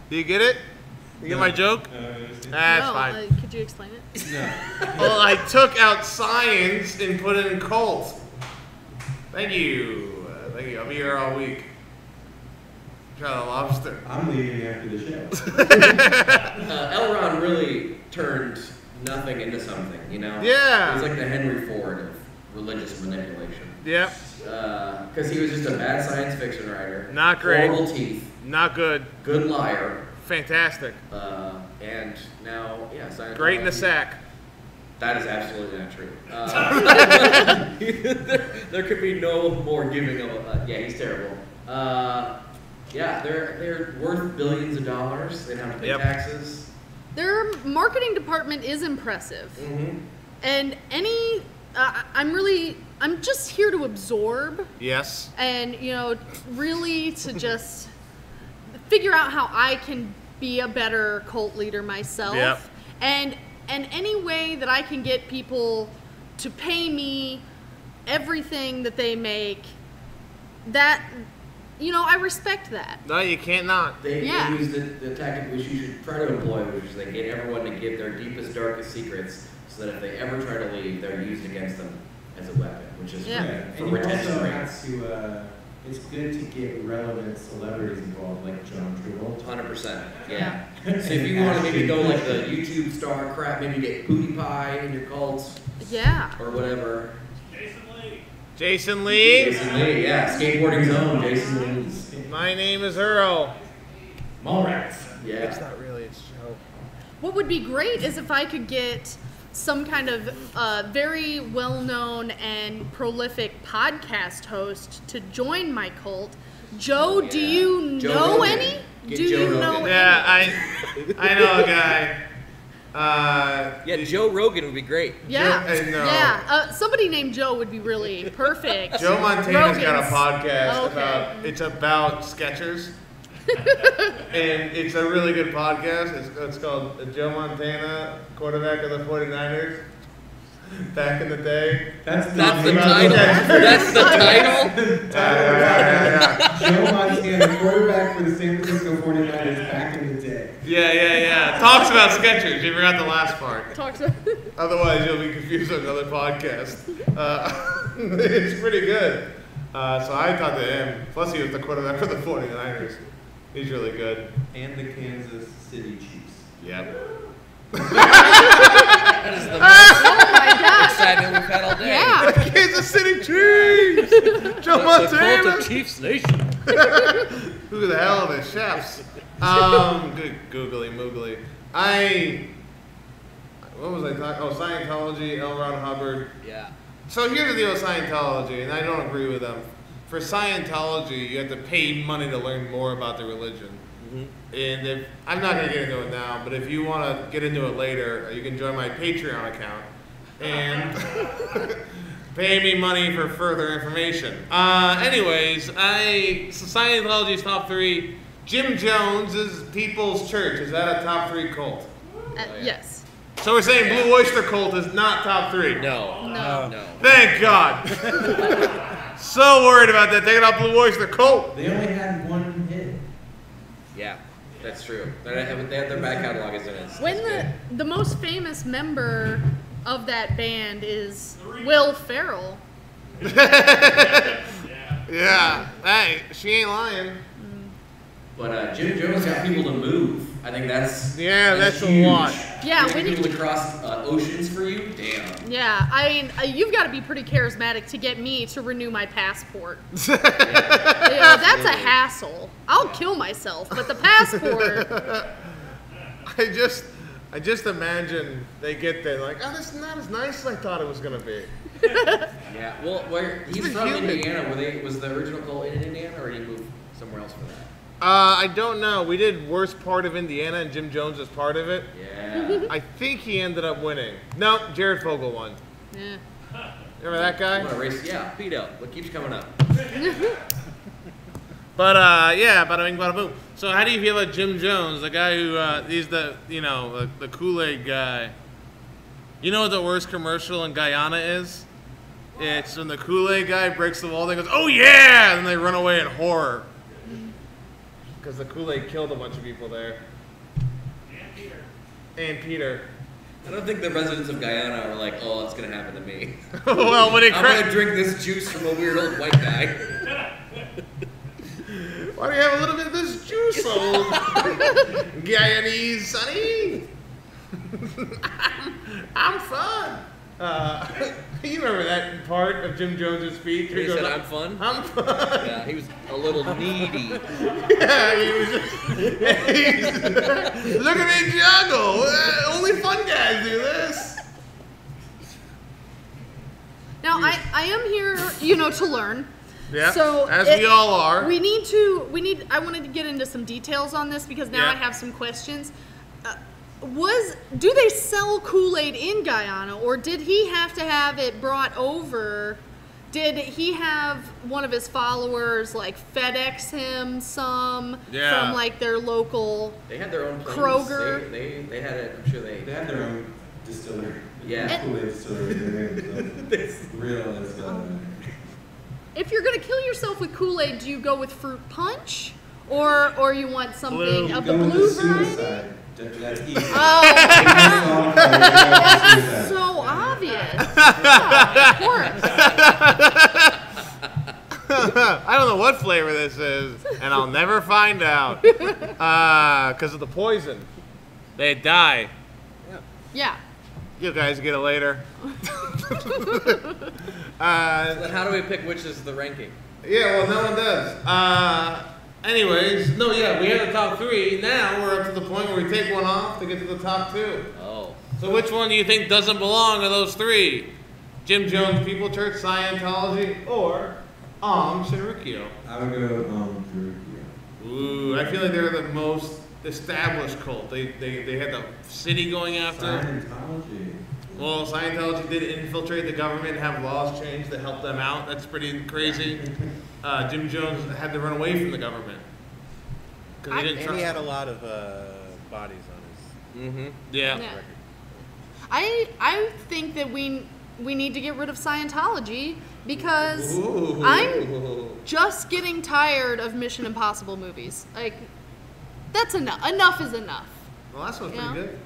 Do you get it? You get my joke? That's no, fine. could you explain it? No. Well, I took out science and put it in cult. Thank you. Thank you. I'll be here all week. Try the lobster. I'm leaving after the show. L. Ron really turned nothing into something, you know? Yeah. He was like the Henry Ford of religious manipulation. Yep. Because he was just a bad science fiction writer. Not great. Horrible teeth. Not good. Good liar. Fantastic. And now, yeah, Scientology. Great in the sack. That is absolutely not true. There could be no more giving of yeah, he's terrible. Yeah, they're worth billions of dollars. They don't have to pay Yep. taxes. Their marketing department is impressive. Mm-hmm. And I'm just here to absorb Yes. and, really to just figure out how I can be a better cult leader myself. Yep. And any way that I can get people to pay me everything that they make, that, I respect that. No, you can't not. They Yeah. use the tactic which you should try to employ, which is they get everyone to give their deepest, darkest secrets, so that if they ever try to leave, they're used against them as a weapon, which is Yeah. for And you retention also rates. have to, it's good to get relevant celebrities involved, like John Travolta. 100%. Yeah. So if you want to maybe go like the YouTube star crap, maybe get Booty Pie in your cults Yeah. or whatever. Jason Lee. Jason Lee. Jason Lee, yeah, skateboarding's own Jason Lee. My name is Earl. Mallrats. Yeah. It's not really a show. What would be great is if I could get some kind of very well-known and prolific podcast host to join my cult Joe, do you Joe know Rogan. any? Get Do Joe you Rogan. know any? Yeah, I know a guy. Yeah, Joe Rogan would be great. Yeah, no. yeah. Somebody named Joe would be really perfect. Joe Montana's got a Rogan's- podcast Okay. it's about Skechers. And it's a really good podcast. It's called Joe Montana, quarterback of the 49ers. Back in the day. That's the title. Skechers. That's the title. Yeah. Joe Montana, quarterback for the San Francisco 49ers back in the day. Yeah. Talks about Skechers. You forgot the last part. Talk to. Otherwise, you'll be confused with another podcast. It's pretty good. So I talked to him. Plus, he was the quarterback for the 49ers. He's really good. And the Kansas City Chiefs. Yep. That is the Oh my gosh. excitement we've had all day. Yeah. Kansas City Chiefs! Joe The cult Montana! of Chiefs Nation. Who the hell are the chefs? Good googly moogly. What was I talking? Oh, Scientology, L. Ron Hubbard. Yeah. So here's the deal with Scientology, and I don't agree with them. For Scientology, you have to pay money to learn more about the religion. And I'm not going to get into it now, but if you want to get into it later, you can join my Patreon account and pay me money for further information. Anyways, so Scientology's top 3. Jim Jones is People's Church. Is that a top 3 cult? Yes. So we're saying Blue Oyster Cult is not top 3. No. Thank God. So worried about that. Taking out Blue Oyster Cult. They only had one hit. Yeah, that's true. They have their back catalog is in it. When the most famous member of that band is Will Ferrell. Yeah. Hey, she ain't lying. But Jim Jones got people to move. I think that's that's a huge. lot. Yeah, Getting when you- people to cross oceans for you. Damn. Yeah, I mean, you've got to be pretty charismatic to get me to renew my passport. Yeah. That's a hassle. I'll kill myself, but the passport. I just imagine they get there like, oh, this is not as nice as I thought it was gonna be. Yeah. Well, where he's been from humid. Indiana. Was the original cult in Indiana, or did he move somewhere else for that? I don't know. We did worst part of Indiana, and Jim Jones is part of it. Yeah. I think he ended up winning. No, Jared Fogle won. Yeah. Remember that guy? What a race! Yeah, Pito. What keeps coming up? But yeah, bada bing, bada boom. So how do you feel about Jim Jones, the guy who he's the the Kool-Aid guy? You know what the worst commercial in Guyana is? It's when the Kool-Aid guy breaks the wall and goes, "Oh yeah!" and then they run away in horror because the Kool-Aid killed a bunch of people there. And Peter. I don't think the residents of Guyana are like, oh, it's gonna happen to me. Well, when it I'm gonna drink this juice from a weird old white guy. Why do you have a little bit of this juice, old Guyanese sonny? I'm fun. You remember that part of Jim Jones' speech? He said, "I'm fun." I'm fun. Yeah, he was a little needy. Yeah, he was just, look at me juggle. Only fun guys do this. Now, I am here, to learn. Yeah, So as we all are. I wanted to get into some details on this because now Yeah. I have some questions. Do they sell Kool-Aid in Guyana, or did he have to have it brought over? Did he have one of his followers like FedEx him some from like their local? They had their own planes. Kroger. They had it. I'm sure they They had their own distillery. Yeah. Kool-Aid distillery. They made it real as If you're gonna kill yourself with Kool-Aid, do you go with fruit punch, or you want something Blue. of the Go with blue the variety? suicide. That's easy. Oh, that's Suicide. so obvious. Yeah, of course. I don't know what flavor this is, and I'll never find out. Because of the poison. They die. Yeah. You guys get it later. Then how do we pick which is the ranking? Yeah, well, no one does. Anyways, no, yeah, we have the top 3. Now we're up to the point where we take one off to get to the top 2. Oh. So which one do you think doesn't belong to those 3? Jim Jones, People Church, Scientology, or Aum Shinrikyo? I would go Shinrikyo. Ooh, I feel like they're the most established cult. They had the city going after. Scientology. Well, Scientology did infiltrate the government and have laws changed that helped them out. That's pretty crazy. Jim Jones had to run away from the government. Because he didn't And trust he had a them. lot of bodies on his Yeah. Yeah. record. I think that we need to get rid of Scientology because Ooh. I'm just getting tired of Mission Impossible movies. Like, that's enough. Enough is enough. Well, that sounds Yeah. pretty good.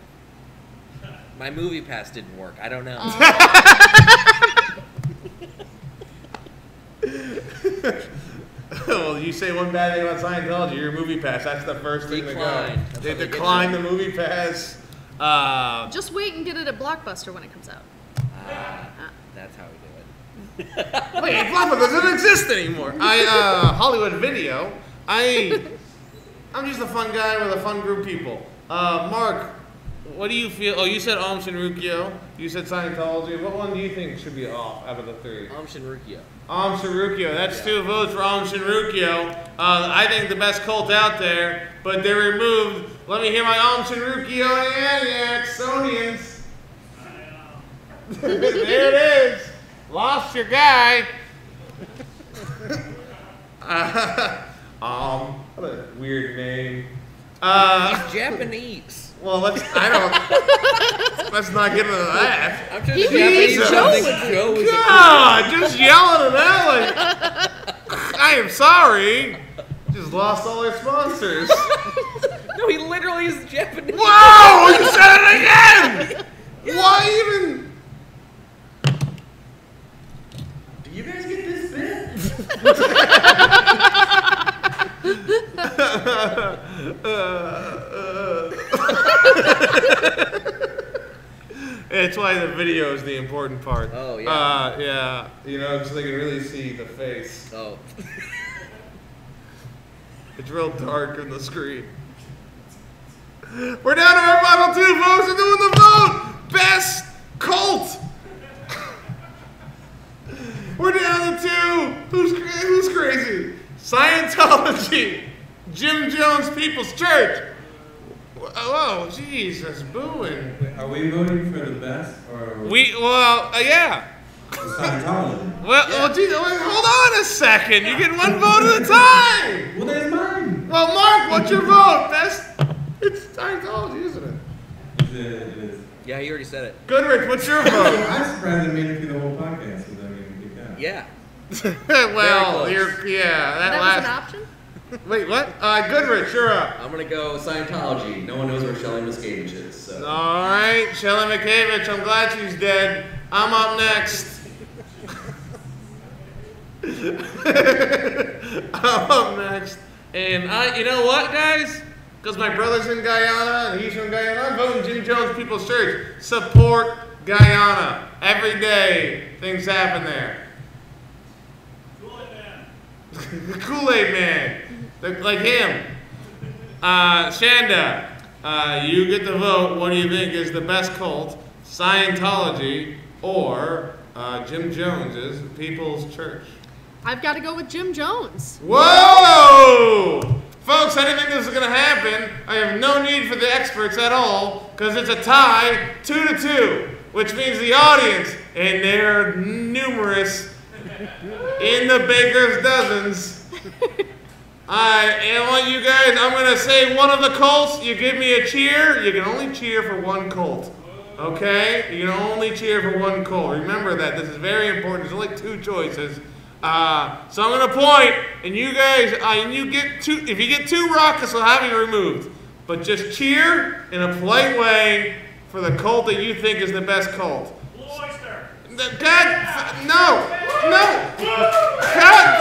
My movie pass didn't work. I don't know. Well, you say one bad thing about Scientology, your movie pass. That's the first thing Decline. to go. That's They how they get decline you. the movie pass. Just wait and get it at Blockbuster when it comes out. That's how we do it. Wait, Blockbuster doesn't exist anymore. Hollywood Video. I'm just a fun guy with a fun group of people. Mark, what do you feel? Oh, you said Aum Shinrikyo. You said Scientology. What one do you think should be off out of the three? Aum Shinrikyo. Aum Shinrikyo. That's 2 votes for Aum Shinrikyo. I think the best cult out there, but they're removed. Let me hear my Aum Shinrikyo Sonians. There it is. Lost your guy. What a weird name. He's Japanese. Well, let's not get into that. I'm just He Japanese. beat I Joe think with it. Joe is God, just yelling it out like, I am sorry. Just lost all their sponsors. No, he literally is Japanese. Whoa! You said it again! Why even? Do you guys get this bit? It's why the video is the important part. Oh, yeah. Yeah. You know, so they can really see the face. Oh. It's real dark on the screen. We're down to our final 2 votes. We're doing the vote. Best cult. We're down to 2. Who's crazy? Scientology. Jim Jones People's Church. Oh, Jesus, booing. Are we voting for the best or Yeah. Scientology? Well, geez, hold on a second. You get 1 vote at a time. Well, there's mine. Well, Mark, what's your vote? It's Scientology, isn't it? It is. Yeah, he already said it. Goodrich, what's your vote? I'm surprised I made it through the whole podcast without even kicked out. Yeah. Well, Very close. That was an option? Wait, what? Goodrich, you're up. I'm gonna go Scientology. No one knows where Shelley Miscavige is. So. All right, Shelley Miscavige, I'm glad she's dead. I'm up next. I'm up next. And you know what, guys? Because my brother's in Guyana and he's from Guyana, I'm voting Jim Jones People's Church. Support Guyana. Every day, things happen there. Kool-Aid Man. Kool-Aid Man. Like him. Shanda, you get the vote. What do you think is the best cult? Scientology or Jim Jones's People's Church? I've got to go with Jim Jones. Whoa! Folks, I didn't think this was going to happen. I have no need for the experts at all because it's a tie 2-2, which means the audience, and they're numerous in the baker's dozens. I want you guys, I'm going to say one of the cults. You give me a cheer. You can only cheer for one cult. Okay? You can only cheer for one cult. Remember that. This is very important. There's only 2 choices. So I'm going to point, and you guys, and you get 2, if you get 2 rockets, I'll have you removed. But just cheer in a polite way for the cult that you think is the best cult. Blue Oyster. God, no. God,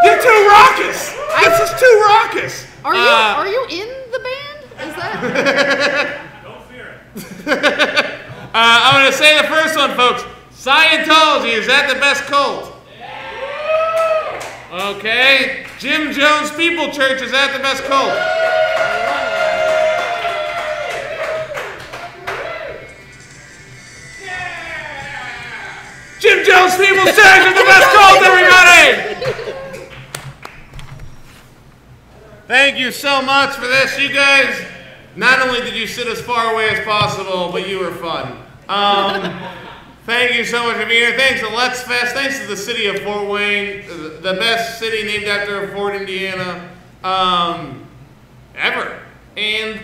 you're too raucous. This is too raucous. Are you in the band? Is that? Don't fear it. I'm going to say the first one, folks. Scientology, is that the best cult? Okay. Jim Jones People Church, is that the best cult? Jim Jones People's Church is the best cult, everybody! Thank you so much for this. You guys, not only did you sit as far away as possible, but you were fun. Thank you so much for being here. Thanks to Let's Fest. Thanks to the city of Fort Wayne, the best city named after Fort, Indiana, ever. And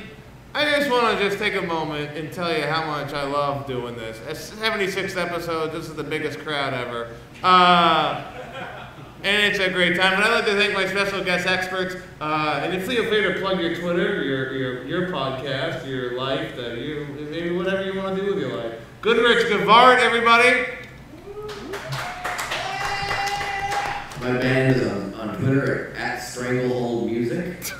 I just want to just take a moment and tell you how much I love doing this. It's 76th episode. This is the biggest crowd ever. And it's a great time. But I'd like to thank my special guest experts. And if feel free to plug your Twitter, your podcast, your life, maybe whatever you want to do with your life. Goodrich Gavard, everybody. My band is on Twitter at Stranglehold Music.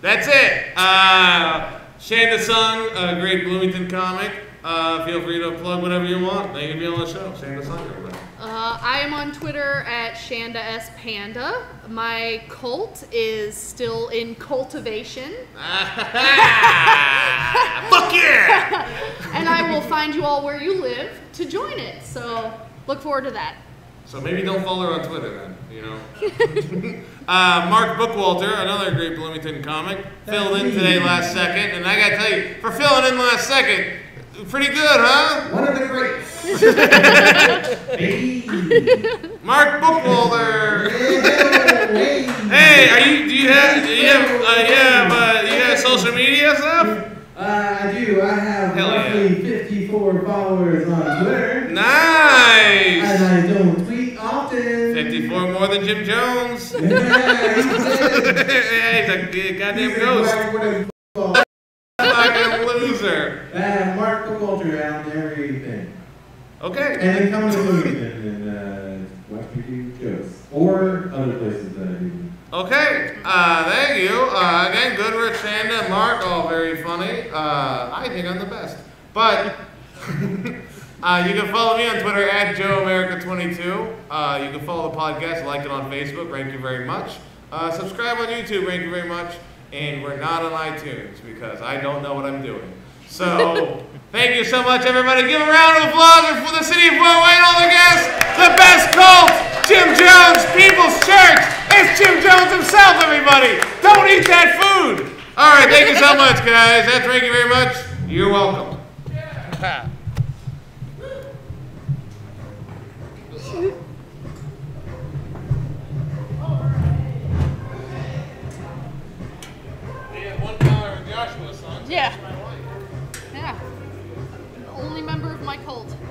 That's it. Shanda Sung, a great Bloomington comic. Feel free to plug whatever you want. They can be on the show. Shanda Sung, everybody. I am on Twitter at Shanda S. Panda. My cult is still in cultivation. Fuck yeah! And I will find you all where you live to join it. So look forward to that. So maybe don't follow her on Twitter then, you know. Mark Bookwalter, another great Bloomington comic, filled in today last second. And I gotta tell you, for filling in last second, pretty good, huh? One of the greats. Mark Bookwalter. Hey, do you have social media stuff? I do. I have roughly 54 followers on Twitter. Nice. And I don't tweet often. 54 more than Jim Jones. Yeah, He's a goddamn ghost. Fucking loser. Mark Bookwalter on everything. Okay. And then come to Bloomington and watch me do shows. Or other places that I do. Okay. Thank you. Again, Goodrich, Shanda, Mark, all very funny. I think I'm the best. But you can follow me on Twitter at JoeAmerica22. You can follow the podcast, like it on Facebook. Thank you very much. Subscribe on YouTube. Thank you very much. And we're not on iTunes because I don't know what I'm doing. So, thank you so much, everybody. Give a round of applause for the city of Fort Wayne, all the guests. The best cult, Jim Jones, People's Church. It's Jim Jones himself, everybody. Don't eat that food. All right, thank you so much, guys. Thank you very much. You're welcome. Yeah. Yeah. Only member of my cult.